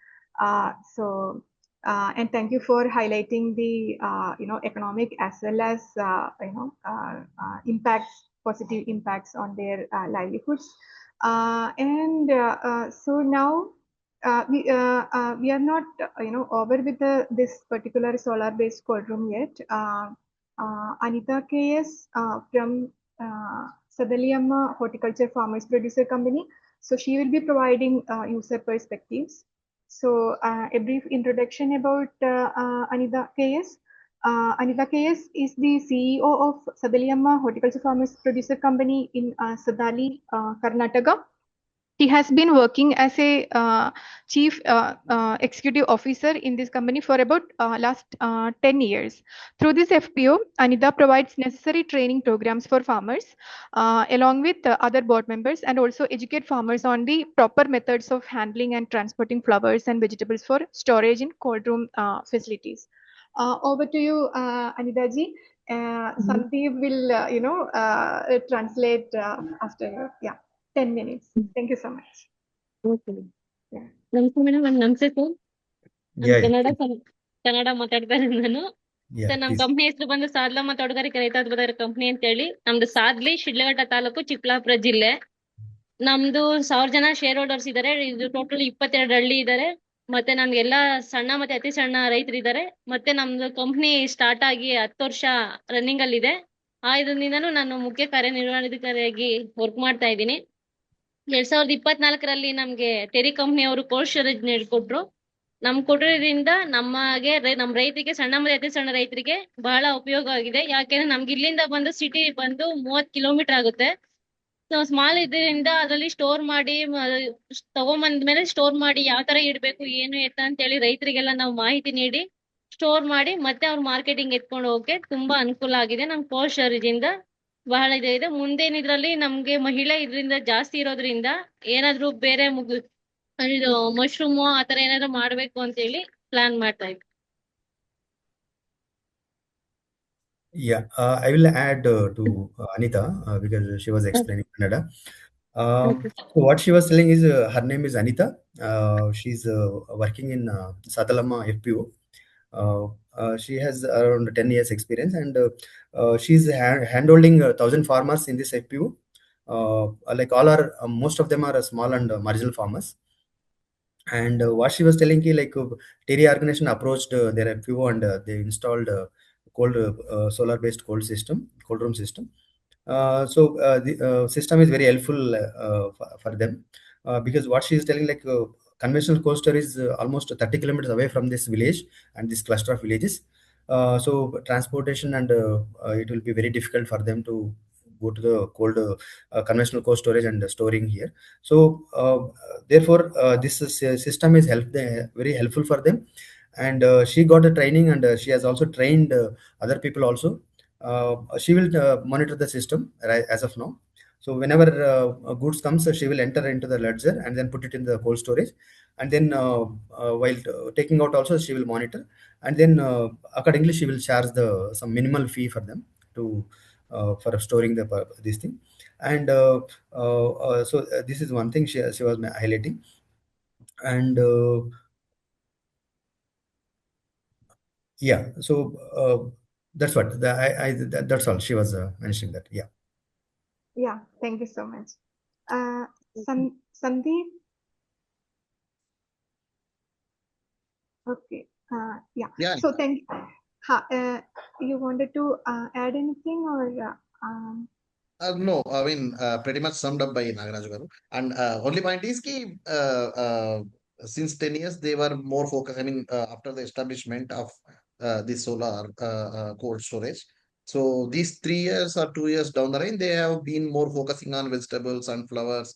And thank you for highlighting the, economic as well as, positive impacts on their livelihoods. So now we are not, over with this particular solar-based cold room yet. Anita KS from Sadaliamma Horticulture Farmers Producer Company. So she will be providing user perspectives. So a brief introduction about Anita KS. Anita KS is the CEO of Sadaliamma Horticulture Farmers Producer Company in Sadali, Karnataka. He has been working as a chief executive officer in this company for about last 10 years. Through this FPO, Anita provides necessary training programs for farmers along with other board members, and also educate farmers on the proper methods of handling and transporting flowers and vegetables for storage in cold room facilities. Over to you, Anita ji. Sandeep will, translate after you. Yeah. 10 minutes. Thank you so much. Okay. Yeah. ನಮಸ್ತೆ madam, ನಮಸ್ತೆ sir. Kannada ಮಾತಾಡ್ತಾ ಇರೋದು ನಾನು. Sir, ನಮ್ಮ company ಹೆಸರು ಬಂದು ಸಾದ್ಲಮ್ಮ ತೋಟಗಾರಿಕೆ ರೈತ ಕಂಪ್ನಿ ಅಂತ ಹೇಳಿ. ನಮ್ದು ಸಾದ್ಲಿ, ಶಿಡ್ಲಘಟ್ಟ ತಾಲೂಕು, ಚಿಕ್ಕಬಳ್ಳಾಪುರ ಜಿಲ್ಲೆ. ನಮ್ದು 1000 ಜನ ಶೇರ್ ಹೋಲ್ಡರ್ಸ್ ಇದಾರೆ. ಇದು ಟೋಟಲ್ 22 ಹಳ್ಳಿ ಇದಾರೆ. ಮತ್ತೆ ನಮ್ಗೆಲ್ಲ ಸಣ್ಣ ಮತ್ತೆ ಅತಿ ಸಣ್ಣ ರೈತರು ಇದಾರೆ. ಮತ್ತೆ ನಮ್ದು ಕಂಪ್ನಿ ಸ್ಟಾರ್ಟ್ ಆಗಿ 10 ವರ್ಷ ರನ್ನಿಂಗ್ ಅಲ್ಲಿ ಇದೆ. ಆ ಇದರಿಂದನೂ ನಾನು ಮುಖ್ಯ ಕಾರ್ಯನಿರ್ವಹಣಾಧಿಕಾರಿಯಾಗಿ ವರ್ಕ್ ಮಾಡ್ತಾ ಇದ್ದೀನಿ. 2024ರಲ್ಲಿ ನಮ್ಗೆ ಟೆರಿ ಕಂಪ್ನಿ ಅವರು ಕೋಲ್ಡ್ ಸ್ಟೋರೇಜ್ ನೀಡಿಕೊಟ್ರು. ಕೊಟ್ಟಿರೋದ್ರಿಂದ ನಮ್ಮ ರೈತರಿಗೆ, ಸಣ್ಣ ಮತ್ತೆ ಅತಿ ಸಣ್ಣ ರೈತರಿಗೆ ಬಹಳ ಉಪಯೋಗ ಆಗಿದೆ. ಯಾಕೆಂದ್ರೆ ನಮ್ಗೆ ಇಲ್ಲಿಂದ ಬಂದು ಸಿಟಿ ಬಂದು 30 ಕಿಲೋಮೀಟರ್ ಆಗುತ್ತೆ. ಸ್ಮಾಲ್ ಇದರಿಂದ ಅದರಲ್ಲಿ ಸ್ಟೋರ್ ಮಾಡಿ ತಗೊಂಬಂದ್ಮೇಲೆ ಸ್ಟೋರ್ ಮಾಡಿ ಯಾವ ತರ ಇಡ್ಬೇಕು, ಏನು ಎತ್ತ ಅಂತ ಹೇಳಿ ರೈತರಿಗೆಲ್ಲ ನಾವು ಮಾಹಿತಿ ನೀಡಿ ಸ್ಟೋರ್ ಮಾಡಿ ಮತ್ತೆ ಅವ್ರ ಮಾರ್ಕೆಟಿಂಗ್ ಎತ್ಕೊಂಡು ಹೋಗಕ್ಕೆ ತುಂಬಾ ಅನುಕೂಲ ಆಗಿದೆ. ನಮ್ ಕೋಲ್ಡ್ ಸ್ಟೋರೇಜ್ ಇಂದ ಬಹಳ ಇದೆ. ಮುಂದೇನ್ ಇದ್ರಲ್ಲಿ ನಮ್ಗೆ ಮಹಿಳೆ ಇದರಿಂದ ಜಾಸ್ತಿ ಇರೋದ್ರಿಂದ ಏನಾದ್ರು ಬೇರೆ ಇದು ಮಶ್ರೂಮ್ ಆತರ ಏನಾದ್ರು ಮಾಡ್ಬೇಕು ಅಂತ ಹೇಳಿ ಪ್ಲಾನ್ ಮಾಡ್ತಾ ಇದ್ವಿ. Yeah, I will add to Anita because she was explaining Kannada. So what she was telling is her name is Anita. She's working in Sadalamma FPO. She has around 10 years experience, and she's handholding 1,000 farmers in this FPO. Like all are, most of them are small and marginal farmers. And what she was telling, like Terry organization approached their FPO and they installed solar based cold room system. So the system is very helpful for them because what she is telling, like conventional cold storage is almost 30 kilometers away from this village and this cluster of villages. So transportation and it will be very difficult for them to go to the conventional cold storage and storing here. So therefore this system is very helpful for them. And she got a training, and she has also trained other people also. She will monitor the system as of now. So whenever goods comes, she will enter into the ledger and then put it in the cold storage, and then while taking out also she will monitor, and then accordingly she will charge some minimal fee for them to for storing this thing. And this is one thing she was highlighting. And yeah, so that's what that's all she was mentioning that. Yeah. Yeah, thank you so much. Sandeep? Okay. Yeah. Yeah. So thank you wanted to add anything or No, I mean, pretty much summed up by Nagaraj Garu. And only point is ki, since 10 years, they were more focused. I mean, after the establishment of the solar cold storage. So these 3 years or 2 years down the line, they have been more focusing on vegetables and flowers,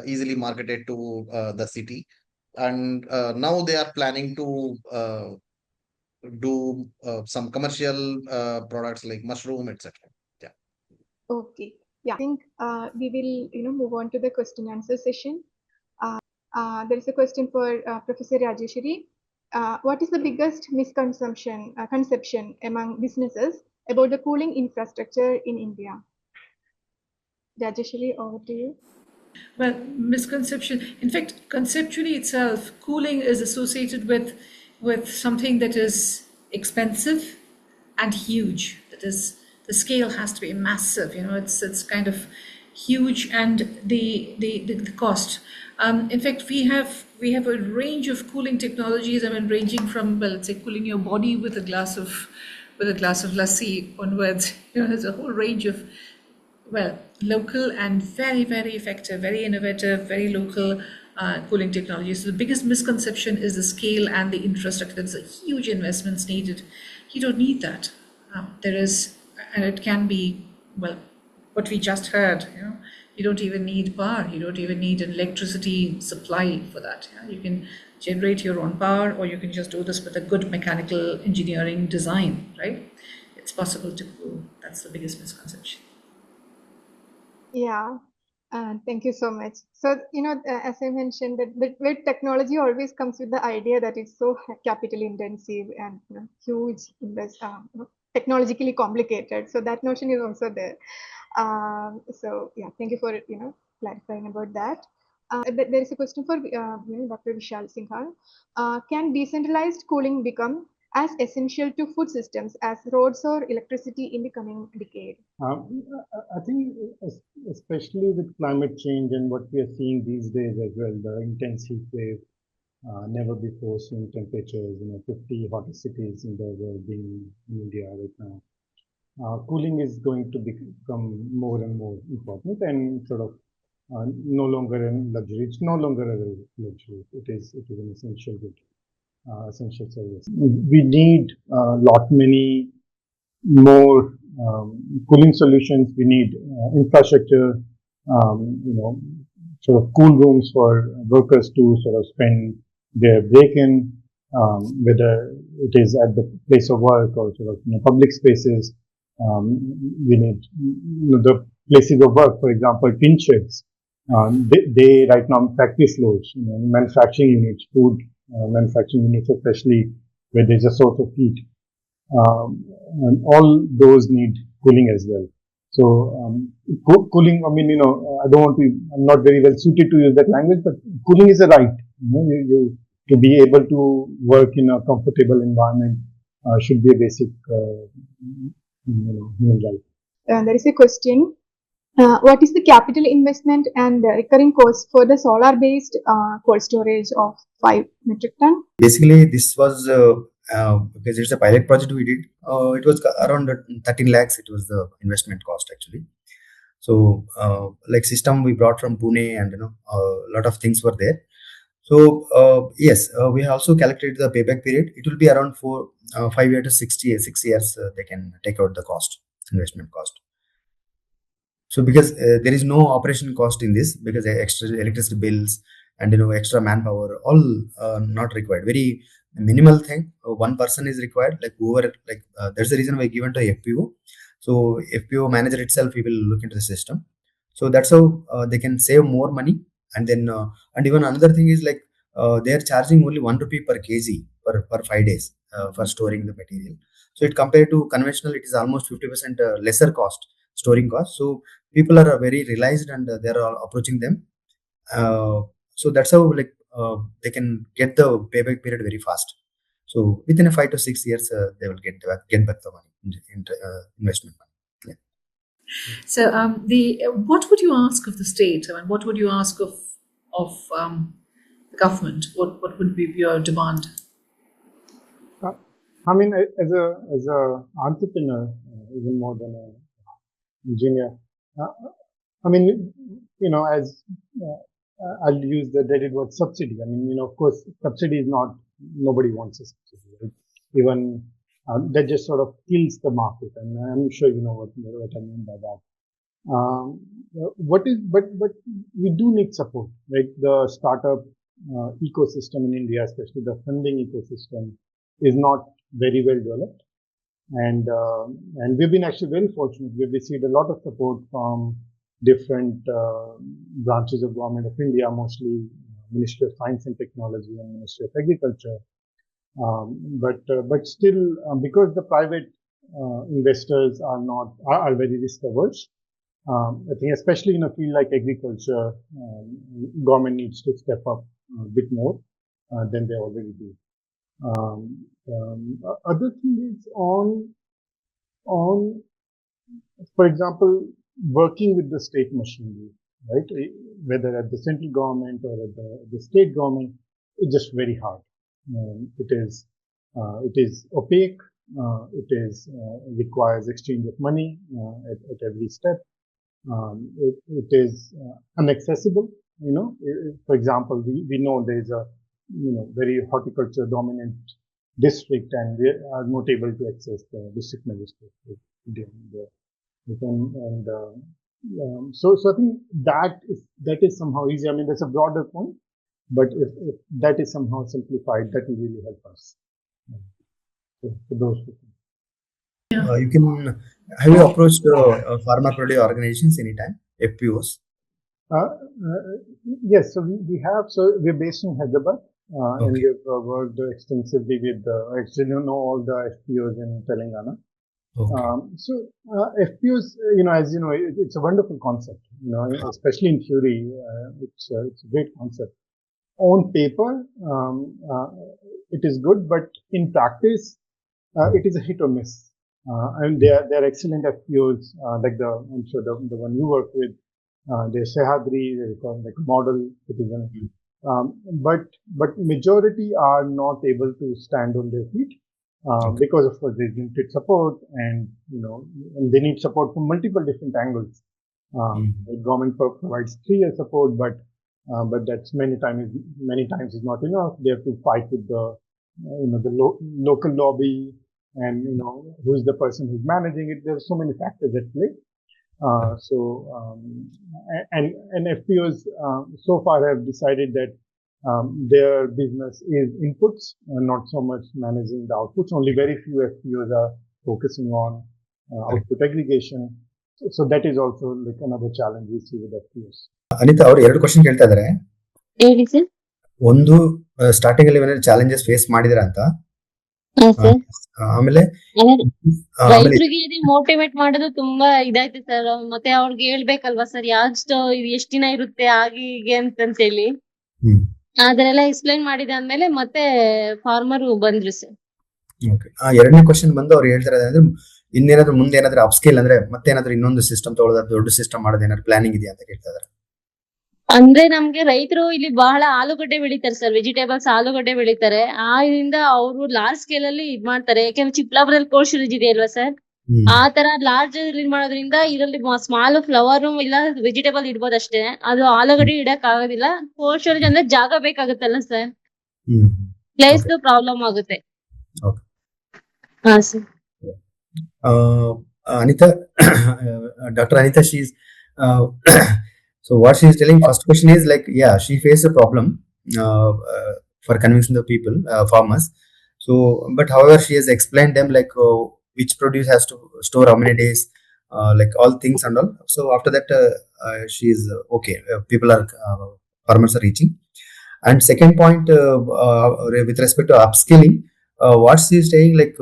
easily marketed to the city. And now they are planning to do some commercial products like mushroom, etc. Yeah. okay. Yeah, I think we will move on to the question answer session. There is a question for Professor Rajeswari. What is the biggest misconception conception among businesses about the cooling infrastructure in India? Rajeswari, over to you. Well, misconception. In fact, conceptually itself, cooling is associated with something that is expensive and huge. That is, the scale has to be massive. It's kind of huge, and the cost. In fact, we have a range of cooling technologies. I mean, ranging from, well, let's say, cooling your body with a glass of lassi onwards. There's a whole range of, well, local and very, very effective, very innovative, very local cooling technologies. So the biggest misconception is the scale and the infrastructure. There's a huge investments needed. You don't need that. There is, and it can be, well, what we just heard. You don't even need power. You don't even need an electricity supply for that. You can generate your own power, or you can just do this with a good mechanical engineering design, right? It's possible to cool. That's the biggest misconception. Yeah, thank you so much. So, as I mentioned, that with technology always comes with the idea that it's so capital intensive and huge, technologically complicated. So that notion is also there. So yeah, thank you for clarifying about that. There is a question for Dr. Vishal Singhal. Can decentralized cooling become as essential to food systems as roads or electricity in the coming decade? I think especially with climate change and what we are seeing these days as well, the intense heat wave, never before seen temperatures, 50 hottest cities in the world being India right now. Cooling is going to become more and more important and sort of no longer a luxury. It's no longer a luxury. It is an essential good, essential service. We need a lot many more cooling solutions. We need infrastructure, sort of cool rooms for workers to sort of spend their break in, whether it is at the place of work or sort of public spaces. We need the places of work, for example, tin sheds. They right now factory floors, manufacturing units, food manufacturing units, especially where there's a source of heat. And all those need cooling as well. So cooling, I mean, I don't want to, I'm not very well suited to use that language, but cooling is a right. You to be able to work in a comfortable environment should be a basic, human right. There is a question. What is the capital investment and recurring cost for the solar-based cold storage of 5 metric ton? Basically, this was because it's a pilot project we did. It was around 13 lakhs. It was the investment cost actually. So, like system we brought from Pune, and a lot of things were there. So yes, we also calculated the payback period. It will be around 5 years to 6 years. They can take out the investment cost. So because there is no operation cost in this, because extra electricity bills and extra manpower, all not required. Very minimal thing. One person is required. Like whoever, that's the reason why given to FPO. So FPO manager itself, he will look into the system. So that's how they can save more money. And then and even another thing is like they are charging only 1 rupee per kg per 5 days for storing the material. So it compared to conventional, it is almost 50% lesser cost, storing cost. So people are very realized, and they are approaching them. So that's how like they can get the payback period very fast. So within a 5 to 6 years, they will get back the money, investment money. Yeah. So, what would you ask of the state? I mean, what would you ask of the government? What would be your demand? I mean, as a entrepreneur, even more than an engineer, I mean, as I'll use the dreaded word subsidy. I mean, of course, subsidy is not, nobody wants a subsidy, right? Even that just sort of kills the market, and I'm sure you know what I mean by that. But we do need support, right? The startup ecosystem in India, especially the funding ecosystem, is not very well developed, and we've been actually very fortunate. We've received a lot of support from different branches of government of India, mostly Ministry of Science and Technology and Ministry of Agriculture. But still, because the private investors are very risk averse. I think especially in a field like agriculture, government needs to step up a bit more than they already do. Other thing is on, for example, working with the state machinery, right? Whether at the central government or at the state government, it's just very hard. It is opaque. It requires exchange of money at every step. It is inaccessible. For example, we know there is a very horticulture dominant district, and we are not able to access the district magistrate. So I think that is somehow easy. I mean, that's a broader point, but if that is somehow simplified, that will really help us. So those two things. Yeah. Have you approached farmer producer organizations anytime, FPOs? Yes, so we have. So we're based in Hyderabad, and Okay. we've worked extensively with. Actually, know all the FPOs in Telangana. Okay. So FPOs, as you know, it's a wonderful concept. Especially in theory, it's a great concept. On paper, it is good, but in practice, it is a hit or miss. And they're excellent FPOs, like I'm sure the one you work with. They're Sehadri, they call like model citizen. But majority are not able to stand on their feet. Because of course they limited support, and and they need support from multiple different angles. The government provides 3-year support, but that's many times is not enough. They have to fight with the local lobby, and who is the person who's managing it. There are so many factors at play. And FPOs so far have decided that their business is inputs and not so much managing the outputs. Only very few FPOs are focusing on output aggregation. So that is also like another challenge we see with FPOs. Anita ಅವರು 2 question ಕೇಳ್ತಾ ಇದಾರೆ. ಹೇಳಿ sir. ಒಂದು starting ಅಲ್ಲಿ ಏನಾದ್ರು challenges face ಮಾಡಿದಿರಾ ಅಂತ. ಆಮೇಲೆ ರೈತರಿಗೆ ಮೋಟಿವೇಟ್ ಮಾಡೋದು ತುಂಬಾ ಇದಾಯ್ತು ಸರ್. ಮತ್ತೆ ಅವ್ರಿಗೆ ಹೇಳ್ಬೇಕಲ್ವಾ ಸರ್, ಇದು ಎಷ್ಟ್ ದಿನ ಇರುತ್ತೆ ಹಾಗೆ ಹೀಗೆ ಅಂತ ಹೇಳಿ ಅದನ್ನೆಲ್ಲ ಎಕ್ಸ್ಪ್ಲೈನ್ ಮಾಡಿದಾದ್ಮೇಲೆ ಮತ್ತೆ ಫಾರ್ಮರ್ ಬಂದ್ರು ಸರ್. ಎರಡನೇ ಕ್ವಶನ್ ಬಂದು ಅವ್ರು ಹೇಳ್ತಾರೆ ಅಂದ್ರೆ ಇನ್ನೇನಾದ್ರು ಮುಂದೆ ಏನಾದ್ರು ಅಪ್ಸ್ಕೇಲ್ ಅಂದ್ರೆ ಮತ್ತೆ ಏನಾದ್ರು ಇನ್ನೊಂದು ಸಿಸ್ಟಮ್ ತಗೊಳ್ಳೋದು, ದೊಡ್ಡ ಸಿಸ್ಟಮ್ ಮಾಡೋದು ಏನಾದ್ರು ಪ್ಲಾನಿಂಗ್ ಇದೆಯಾ ಅಂತ ಕೇಳ್ತಾ ಇದಾರೆ. ಅಂದ್ರೆ ನಮ್ಗೆ ರೈತರು ಇಲ್ಲಿ ಬಹಳ ಆಲೂಗಡ್ಡೆ ಬೆಳಿತಾರೆ ಸರ್, ವೆಜಿಟೇಬಲ್ಸ್ ಆಲೂಗಡ್ಡೆ ಬೆಳಿತಾರೆ. ಇದರಿಂದ ಅವರು ಲಾರ್ಜ್ ಸ್ಕೇಲ್ ಅಲ್ಲಿ ಇದ್ ಮಾಡ್ತಾರೆ. ಯಾಕಂದ್ರೆ ಚಿಕ್ಕಬಳ್ಳಾಪುರದಲ್ಲಿ ಕೋಲ್ಡ್ ಸ್ಟೋರೇಜ್ ಇದೆ ಅಲ್ವಾ ಸರ್, ಆ ತರ ಲಾರ್ಜ್ ಮಾಡೋದ್ರಿಂದ ಇದರಲ್ಲಿ ಸ್ಮಾಲ್ ಫ್ಲವರ್ ಇಲ್ಲ ವೆಜಿಟೇಬಲ್ ಇಡ್ಬೋದು ಅಷ್ಟೇ. ಅದು ಆಲೂಗಡ್ಡೆ ಇಡಕ್ ಆಗೋದಿಲ್ಲ. ಕೋಲ್ಡ್ ಸ್ಟೋರೇಜ್ ಅಂದ್ರೆ ಜಾಗ ಬೇಕಾಗುತ್ತಲ್ಲ ಸರ್, ಪ್ಲೇಸ್ ಪ್ರಾಬ್ಲಮ್ ಆಗುತ್ತೆ. ಹಾ sir. Anita, Dr. Anita, she's so what she is telling. First question is like, yeah, she faced a problem for convincing the people, farmers. So, but however, she has explained them like which produce has to store how many days, like all things and all. So after that, she's okay. People are farmers are reaching. And second point, with respect to upskilling, what she's saying, like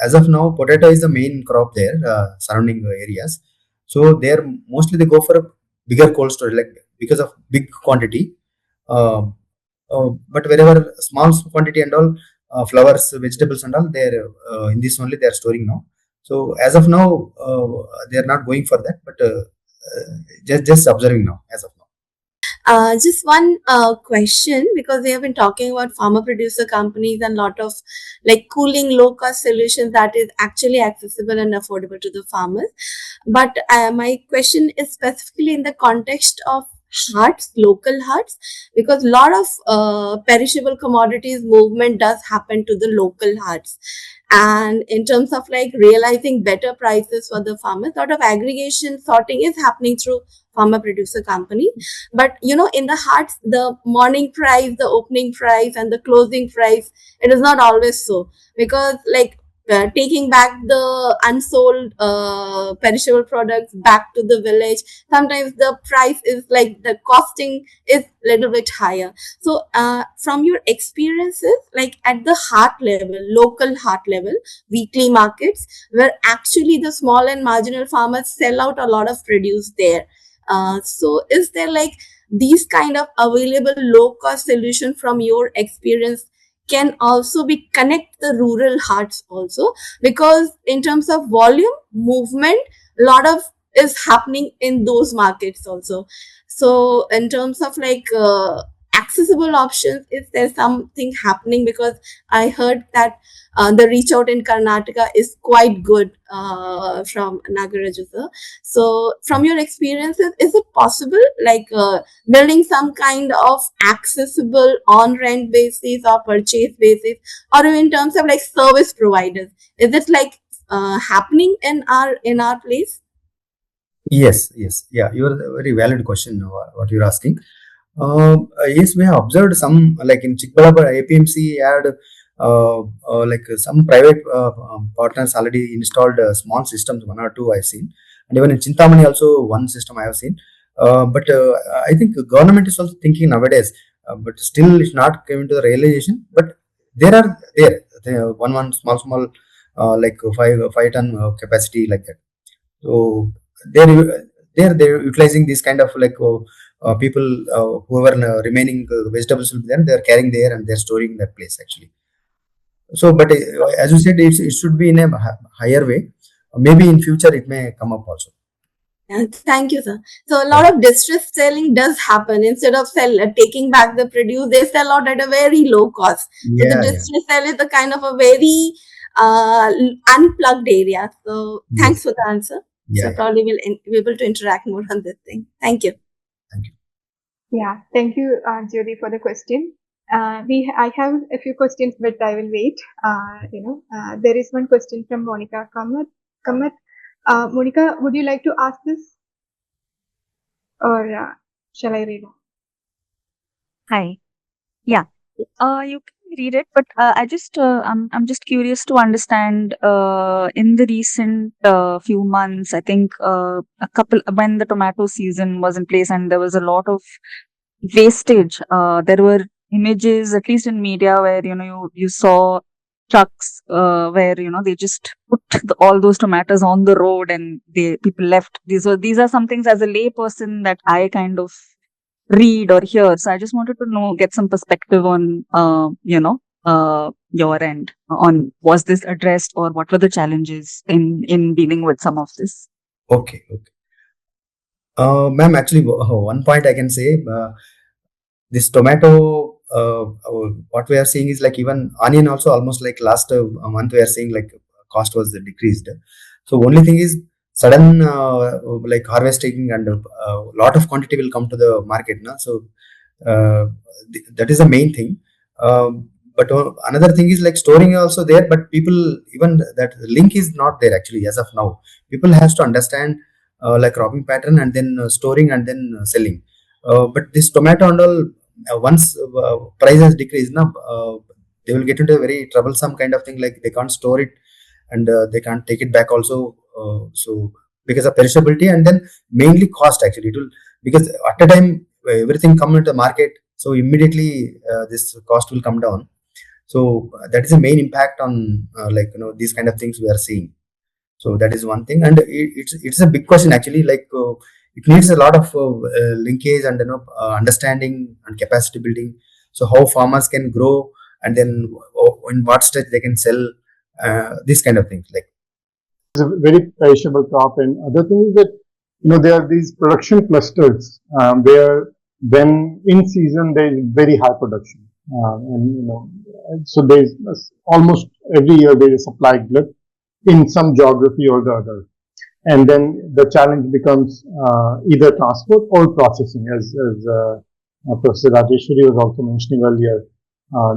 as of now, potato is the main crop there, surrounding areas. So there mostly they go for a bigger cold storage, like because of big quantity. Uh, but wherever small quantity and all, flowers, vegetables and all, they're in this only they are storing now. So as of now, they are not going for that, but just observing now as of now. Just one question, because we have been talking about farmer producer companies and lot of like cooling low cost solutions that is actually accessible and affordable to the farmers. But my question is specifically in the context of huts, local huts, because a lot of perishable commodities movement does happen to the local huts. And in terms of like realizing better prices for the farmers, a lot of aggregation sorting is happening through farmer producer companies. But in the huts, the morning price, the opening price and the closing price, it is not always so, because like taking back the unsold perishable products back to the village, sometimes the price is like the costing is a little bit higher. So from your experiences, like at the heart level, local heart level, weekly markets where actually the small and marginal farmers sell out a lot of produce there, so is there like these kind of available low cost solution from your experience can also be connect the rural hearts also, because in terms of volume movement, a lot of is happening in those markets also. So in terms of like accessible options, is there something happening? Because I heard that the reach out in Karnataka is quite good from Nagaraju sir. So from your experiences, is it possible like building some kind of accessible on rent basis or purchase basis, or in terms of like service providers, is it like happening in our place? Yes, yes, yeah. You are a very valid question. What you're asking. Yes, we have observed some, like in Chikbalabad APMC had like some private partners already installed small systems, one or two I've seen, and even in Chintamani also one system I have seen. But I think government is also thinking nowadays, but still it's not coming to the realization. But there one small like five ton capacity like that. So they're they're utilizing this kind of like people whoever remaining vegetables will be there, they're carrying there and they're storing that place actually. So but as you said, it should be in a higher way. Maybe in future it may come up also. Thank you, sir. So a lot of distress selling does happen. Instead of taking back the produce, they sell out at a very low cost. So the distress sell is a kind of a very unplugged area. So thanks for the answer. So probably we'll be able to interact more on this thing. Thank you. Thank you. Yeah, thank you, Jyoti, for the question. I have a few questions, but I will wait. There is one question from Monica Kamat. Monica, would you like to ask this, or shall I read it? Hi. Yeah. You can read it, but I'm just curious to understand. In the recent few months, I think when the tomato season was in place and there was a lot of wastage. There were images, at least in media, where you saw trucks where they just put all those tomatoes on the road and people left. These are some things as a lay person that I kind of read or hear. So I just wanted to get some perspective on your end on, was this addressed or what were the challenges in dealing with some of this? Okay. Ma'am, actually one point I can say, this tomato, what we are seeing is like even onion also almost like last month we are seeing like cost was decreased. So only thing is sudden like harvesting and a lot of quantity will come to the market now. So that is the main thing. But another thing is like storing also there, but people, even that link is not there actually as of now. People has to understand like cropping pattern and then storing and then selling. But this tomato and all, once price has decreased now, they will get into a very troublesome kind of thing, like they can't store it and they can't take it back also. So because of perishability, and then mainly cost. Actually, it will, because at a time everything come into the market, so immediately this cost will come down. So that is the main impact on these kind of things we are seeing. So that is one thing, and it's a big question actually. It needs a lot of linkage and understanding and capacity building. So how farmers can grow, and then in what stage they can sell, these kind of things. Like, it's a very perishable crop, and other thing is that there are these production clusters where when in season there is very high production, and so there's almost every year there is a supply glut in some geography or the other. And then the challenge becomes either transport or processing, as Professor Rajeswari was also mentioning earlier,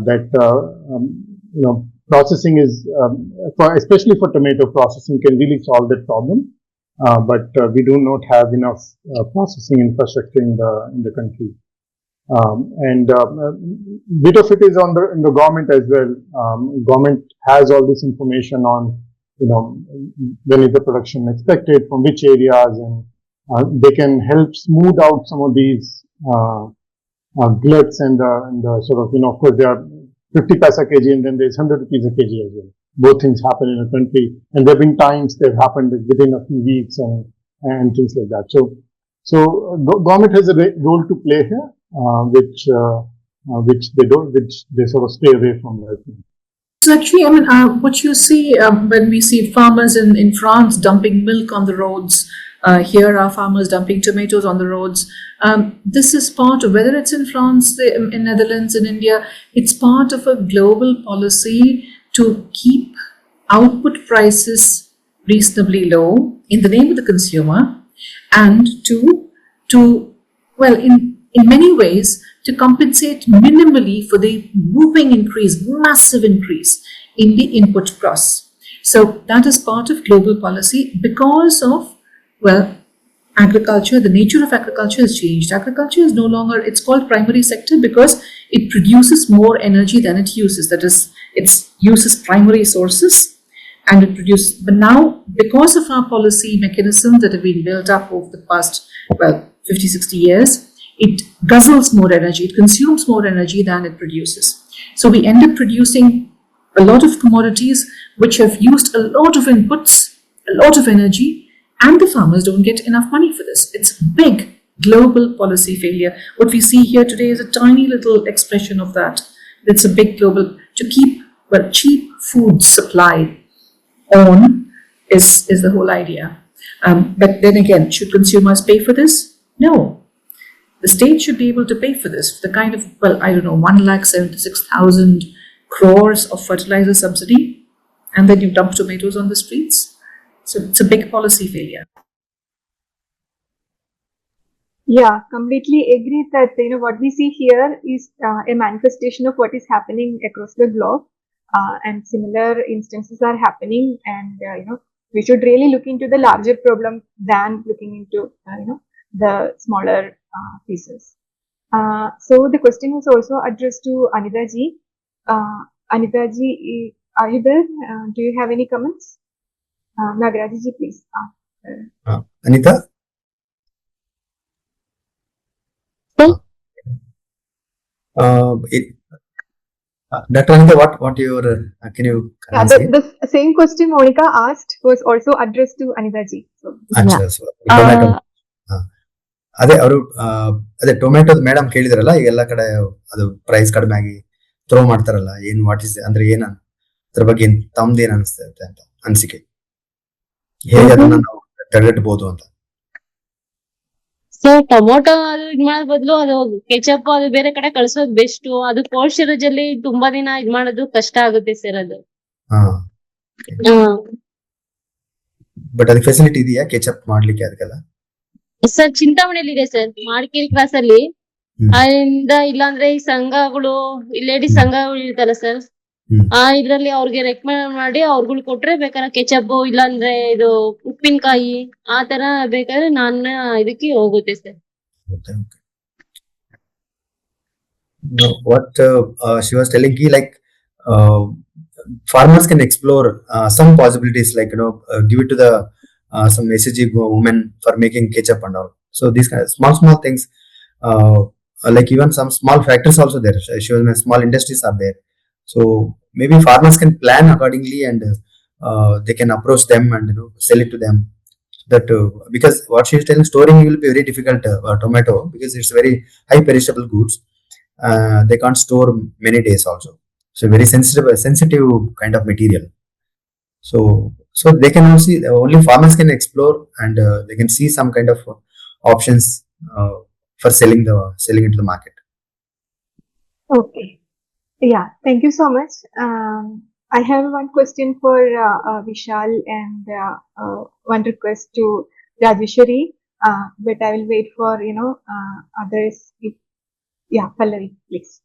that processing is, especially for tomato, processing can really solve that problem. But we do not have enough processing infrastructure in the country. And bit of it is in the government as well. Government has all this information on when is the production expected, from which areas, and they can help smooth out some of these gluts and the sort of, of course there are 50 paisa kg and then there's 100 rupees a kg as well. Both things happen in a country, and there have been times they've happened within a few weeks and things like that. So government has a role to play here, which they sort of stay away from right now. So actually, I mean, what you see when we see farmers in France dumping milk on the roads, here are farmers dumping tomatoes on the roads. This is part of, whether it's in France, in Netherlands, in India, it's part of a global policy to keep output prices reasonably low in the name of the consumer, and in many ways, to compensate minimally for the massive increase in the input costs. So that is part of global policy because of, agriculture, the nature of agriculture has changed. Agriculture is no longer, it's called primary sector because it produces more energy than it uses. That is, it uses primary sources and it produces. But now, because of our policy mechanisms that have been built up over the past, 50, 60 years, it guzzles more energy, it consumes more energy than it produces. So we end up producing a lot of commodities which have used a lot of inputs, a lot of energy, and the farmers don't get enough money for this. It's big global policy failure. What we see here today is a tiny little expression of that. It's a big global, to keep cheap food supply on is the whole idea. But then again, should consumers pay for this? No. The state should be able to pay for this, the kind of, 1,76,000 crores of fertilizer subsidy, and then you dump tomatoes on the streets. So it's a big policy failure. Yeah, completely agree that, what we see here is a manifestation of what is happening across the globe, and similar instances are happening, and, we should really look into the larger problem than looking into, the smaller pieces. So the question was also addressed to Anita ji. Anita ji, are you there? Do you have any comments? Nagaraj ji, please. Anita? Dr. Anita, what your can you say? The same question Monica asked was also addressed to Anita ji. So, ಅದೇ ಅವರು ಅದೇ ಟೊಮೆಟೋದ್ madam ಕೇಳಿದ್ರಲ್ಲ, ಈಗ ಎಲ್ಲ ಕಡೆ ಅದು price ಕಡಿಮೆ ಆಗಿ ಥ್ರೋ ಮಾಡ್ತಾರಲ್ಲ, ಏನ್ ವಾಟ್ ಇಸ್ ಅಂದ್ರೆ ಏನ ಅದ್ರ ಬಗ್ಗೆ ತಮ್ದೇನ್ ಅನಿಸ್ತೈತೆ ಅಂತ ಅನಿಸಿಕೆ, ಹೇಗೆ ಅದನ್ನ ನಾವು ತಡೆಗಟ್ಟಬಹುದು ಅಂತ. ಸೊ ಟೊಮೊಟೊ ಅದು ಇದ್ ಮಾಡೋ ಬದಲು ಅದು ಕೆಚಪ್ ಅದು ಬೇರೆ ಕಡೆ ಕಳ್ಸೋದು ಬೆಸ್ಟ್. ಅದು ಕೋಲ್ಡ್ ಸ್ಟೋರೇಜ್ ಅಲ್ಲಿ ತುಂಬಾ ದಿನ ಇದ್ ಮಾಡೋದು ಕಷ್ಟ ಆಗುತ್ತೆ ಸರ್ ಅದು. ಬಟ್ ಅದಕ್ಕೆ ಫೆಸಿಲಿಟಿ ಇದೆಯಾ ಕೆಚಪ್ ಮಾಡ್ಲಿಕ್ಕೆ ಅದಕ್ಕೆಲ್ಲ? ಸರ್ ಚಿಂತಾಮಣಿಯಲ್ಲಿ ಇದೆ ಸರ್, ಮಾಡ್ಕೇರಿ ಕ್ರಾಸ್ ಅಲ್ಲಿ. ಅದರಿಂದ ಇಲ್ಲಾಂದ್ರೆ ಈ ಸಂಘಗಳು, ಲೇಡೀಸ್ ಸಂಘಗಳು ಇರ್ತಲ್ಲ ಸರ್, ಇದ್ರಲ್ಲಿ ಅವ್ರಿಗೆ ರೆಕಮೆಂಡ್ ಮಾಡಿ ಅವ್ರುಗಳು ಕೊಟ್ರೆ ಬೇಕಾದ್ರೆ ಕೆಚಪ್ ಇಲ್ಲಾಂದ್ರೆ ಇದು ಉಪ್ಪಿನಕಾಯಿ ಆ ತರ ಬೇಕಾದ್ರೆ ನನ್ನ ಇದಕ್ಕೆ ಹೋಗುತ್ತೆ sir. What she was telling me, like farmers can explore some possibilities, like give it to the some SG women for making ketchup and all. So these kind of small things, like even some small factories also there. She was small industries are there. So maybe farmers can plan accordingly, and they can approach them and sell it to them. That because what she is telling, storing will be very difficult. Tomato, because it's very high perishable goods. They can't store many days also. So very sensitive kind of material. So they can only farmers can explore, and they can see some kind of options for selling into the market. Okay. Yeah, thank you so much. I have one question for Vishal and one request to Rajeswari, but I will wait for others. Yeah, Pallavi, please.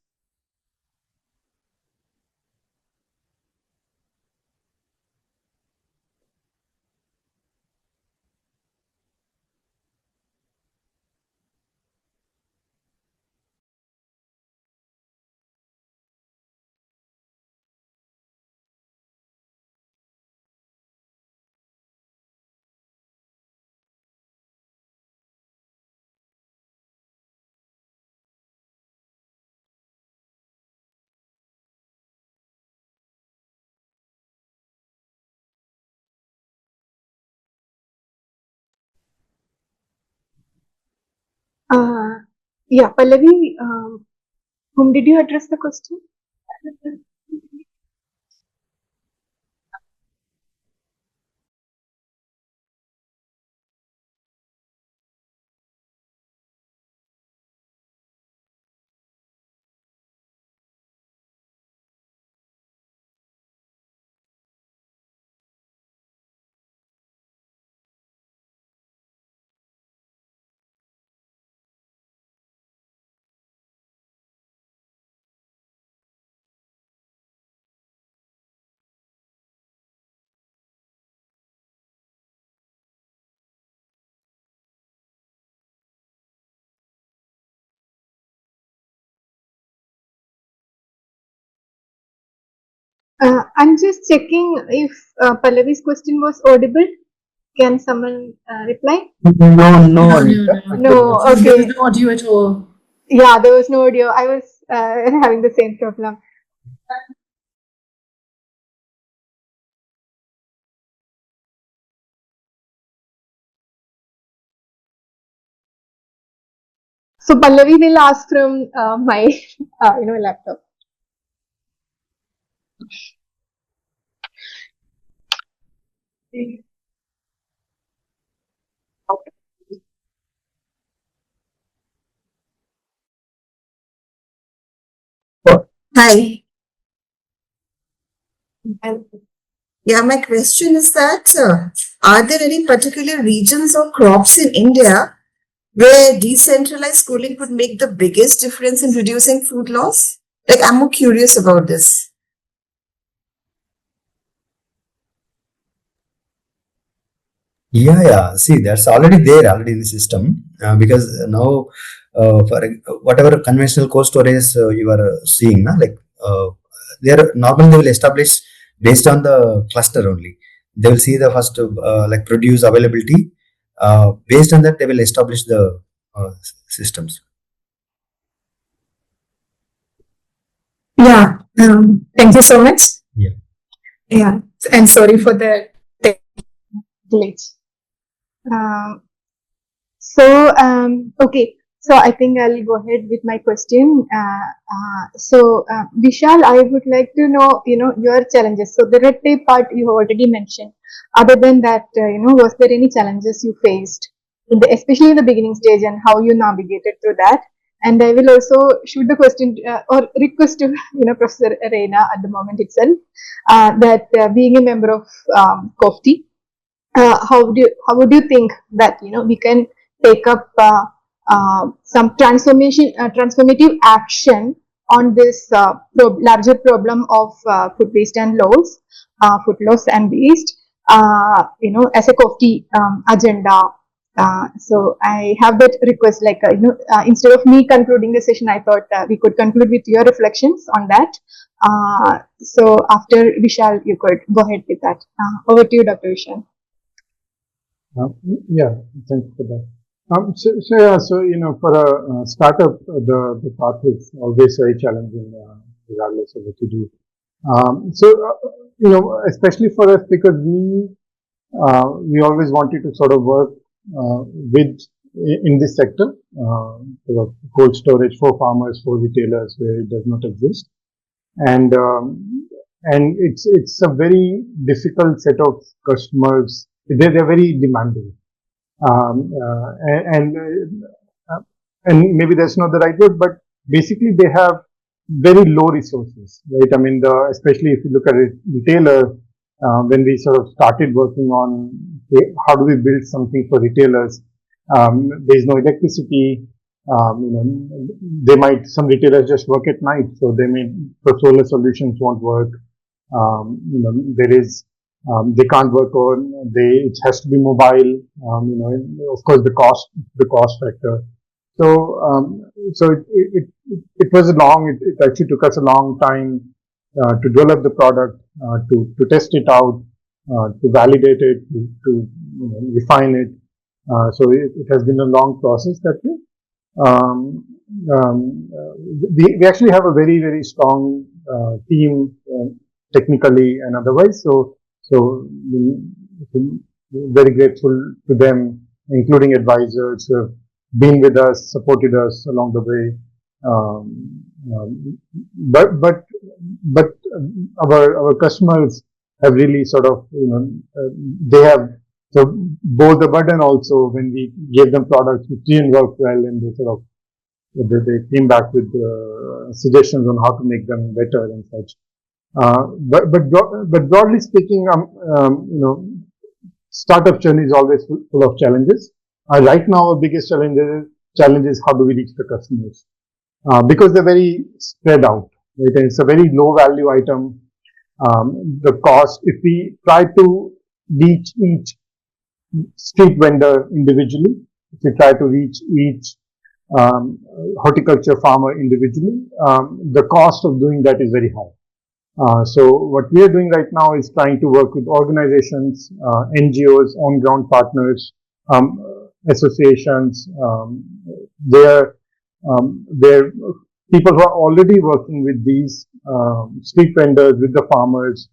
Yeah, Pallavi, whom did you address the question? I'm just checking if Pallavi's question was audible. Can someone reply? No, No, Anita. No, There okay. was no audio at all. Yeah, there was no audio. I was having the same problem. So Pallavi will ask from my laptop. Hi. Yeah, my question is that are there any particular regions or crops in India where decentralized schooling would make the biggest difference in reducing food loss? Like, I'm more curious about this. Yeah. See, that's already in the system, because now, for whatever conventional cold storage you are seeing, like normally they will establish based on the cluster only. They will see the first like produce availability. Based on that, they will establish the systems. Yeah. Thank you so much. Yeah. Yeah. And sorry for the Glitch. Okay. So I think I'll go ahead with my question. Vishal, I would like to know, your challenges. So the red tape part you already mentioned. Other than that, was there any challenges you faced, especially in the beginning stage, and how you navigated through that? And I will also shoot the question or request to, Professor Raina at the moment itself, that being a member of COFTI, how would you think that we can take up some transformative action on this larger problem of food waste and loss, food loss and waste, as a COFTI agenda. So I have that request, like instead of me concluding the session, I thought we could conclude with your reflections on that. So after Vishal, you could go ahead with that. Over to you, Dr. Vishal. Yeah, thanks for that. So for a startup, the path is always very challenging, regardless of what you do. Especially for us, because we always wanted to sort of work with in this sector, sort of cold storage for farmers, for retailers, where it does not exist, and it's a very difficult set of customers. They're very demanding, and and maybe that's not the right word, but basically they have very low resources, right? I mean, especially if you look at a retailer, when we sort of started working on how do we build something for retailers, there's no electricity. Some retailers just work at night, so the solar solutions won't work. There is they can't work on. It has to be mobile. Of course, the cost factor. So it was it actually took us a long time to develop the product, to test it out, to validate it, to refine it. So it has been a long process that way. We actually have a very, very strong team, technically and otherwise. So very grateful to them, including advisors who have been with us, supported us along the way. But our customers have really sort of, they have so bore the burden also when we gave them products which didn't work well, and they came back with suggestions on how to make them better and such. But broadly speaking, startup journey is always full of challenges. Right now, our biggest challenge is how do we reach the customers, because they're very spread out. Right? And it's a very low value item. The cost, if we try to reach each street vendor individually, if we try to reach each horticulture farmer individually, the cost of doing that is very high. So what we are doing right now is trying to work with organizations, NGOs, on-ground partners, associations. They're people who are already working with these street vendors, with the farmers,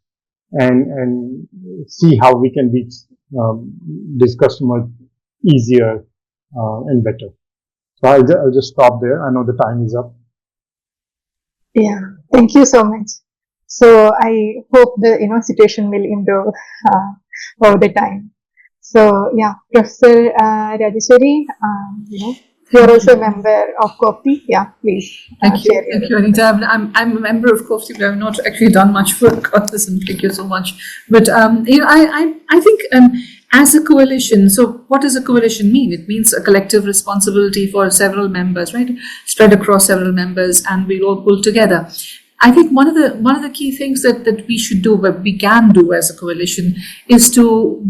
and see how we can reach these customers easier and better. So I'll just stop there. I know the time is up. Yeah, thank you so much. So I hope the situation will improve over the time. So yeah, Professor Rajeswari, you're also a member of COFTI. Yeah, please. Thank you, Anita. I'm a member of COFTI, but I've not actually done much work on this, and thank you so much. But I think as a coalition, so what does a coalition mean? It means a collective responsibility for several members, right? Spread across several members, and we all pull together. I think one of the key things that we should do, but we can do as a coalition, is to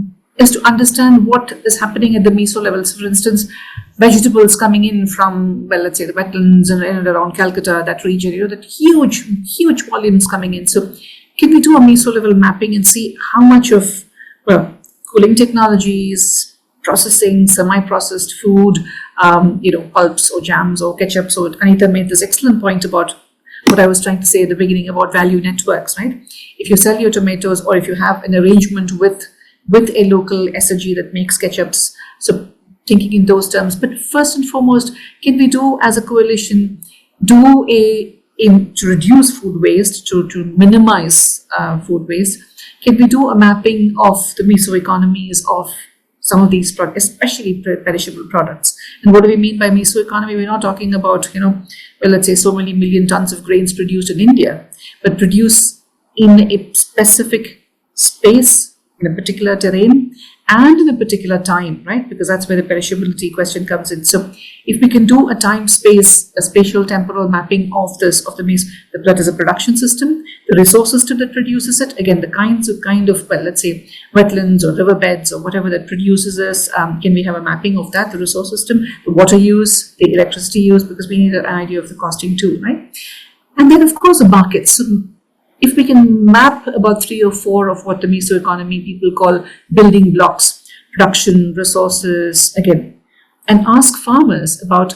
understand what is happening at the meso level. So, for instance, vegetables coming in from, well, let's say the wetlands and around Calcutta, that region, that huge volumes coming in. So can we do a meso level mapping and see how much of, well, cooling technologies, processing, semi-processed food, pulps or jams or ketchup. So Anita made this excellent point about what I was trying to say at the beginning about value networks, right? If you sell your tomatoes, or if you have an arrangement with a local SG that makes ketchups, so thinking in those terms. But first and foremost, can we do as a coalition, to reduce food waste, to minimize food waste? Can we do a mapping of the meso economies of some of these products, especially perishable products? And what do we mean by meso economy? We're not talking about, well, let's say so many million tons of grains produced in India, but produced in a specific space, in a particular terrain, and in a particular time, right? Because that's where the perishability question comes in. So if we can do a time space, a spatial temporal mapping of the meso, that is a production system, the resource system that produces it, again, the kind of, well, let's say wetlands or riverbeds or whatever that produces this, can we have a mapping of that, the resource system, the water use, the electricity use, because we need an idea of the costing too, right? And then, of course, the markets. So if we can map about 3 or 4 of what the meso economy people call building blocks, production, resources, again, and ask farmers about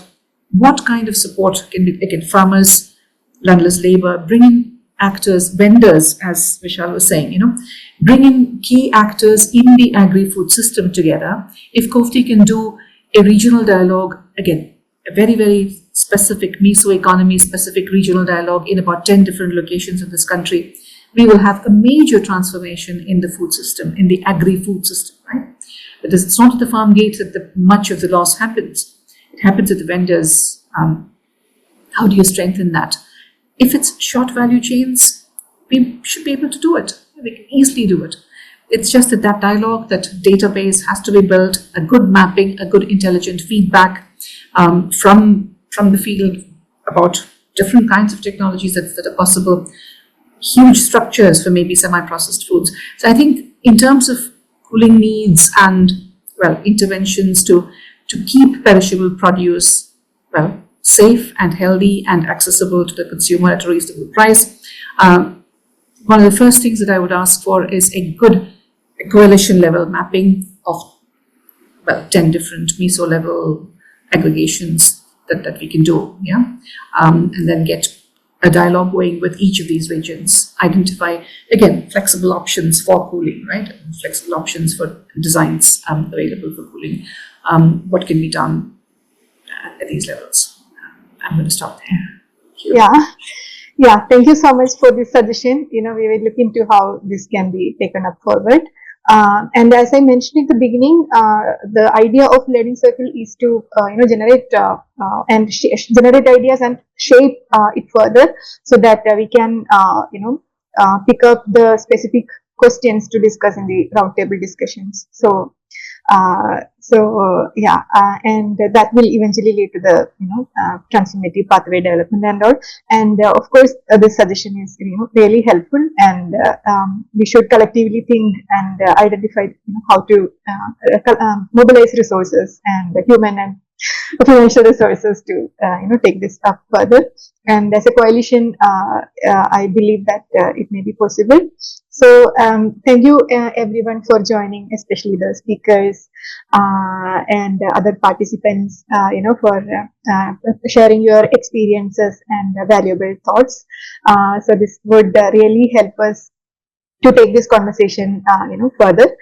what kind of support can be, again, farmers, landless labor, bring in actors, vendors, as Vishal was saying, bring in key actors in the agri-food system together. If COFTI can do a regional dialogue, again, a very, very specific meso economy specific regional dialogue in about 10 different locations in this country, we will have a major transformation in the food system, in the agri-food system, right? Because it's not at the farm gates that much of the loss happens. It happens at the vendors. How do you strengthen that? If it's short value chains, we should be able to do it. We can easily do it. It's just that dialogue, that database has to be built, a good mapping, a good intelligent feedback from the field about different kinds of technologies that are possible, huge structures for maybe semi-processed foods. So I think in terms of cooling needs and, interventions to keep perishable produce, safe and healthy and accessible to the consumer at a reasonable price, one of the first things that I would ask for is a good coalition level mapping of 10 different meso level aggregations that we can do, and then get a dialogue going with each of these regions, identify, again, flexible options for cooling, right? Flexible options for designs available for cooling. What can be done at these levels? I'm going to stop there. Yeah, thank you so much for this suggestion. We will look into how this can be taken up forward. And as I mentioned at the beginning, the idea of learning circle is to generate and generate ideas and shape it further, so that we can pick up the specific questions to discuss in the roundtable discussions. And that will eventually lead to the transformative pathway development and all. And of course, this suggestion is really helpful, and we should collectively think and identify how to mobilize resources and human and financial resources to take this up further. And as a coalition, I believe that it may be possible. So thank you everyone for joining, especially the speakers and other participants, for sharing your experiences and valuable thoughts. So this would really help us to take this conversation, further.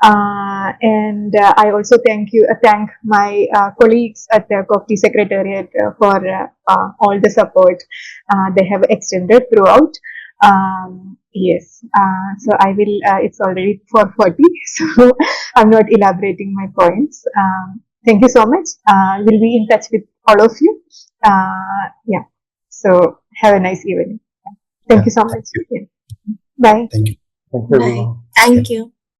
And I also thank my colleagues at the COFTI Secretariat for all the support they have extended throughout. Yes, so I will, it's already 4:40, so I'm not elaborating my points. Thank you so much. We'll be in touch with all of you. So have a nice evening. Thank you so much. Thank you. Bye. Thank you. Thank you, Bye. everyone. Thank you.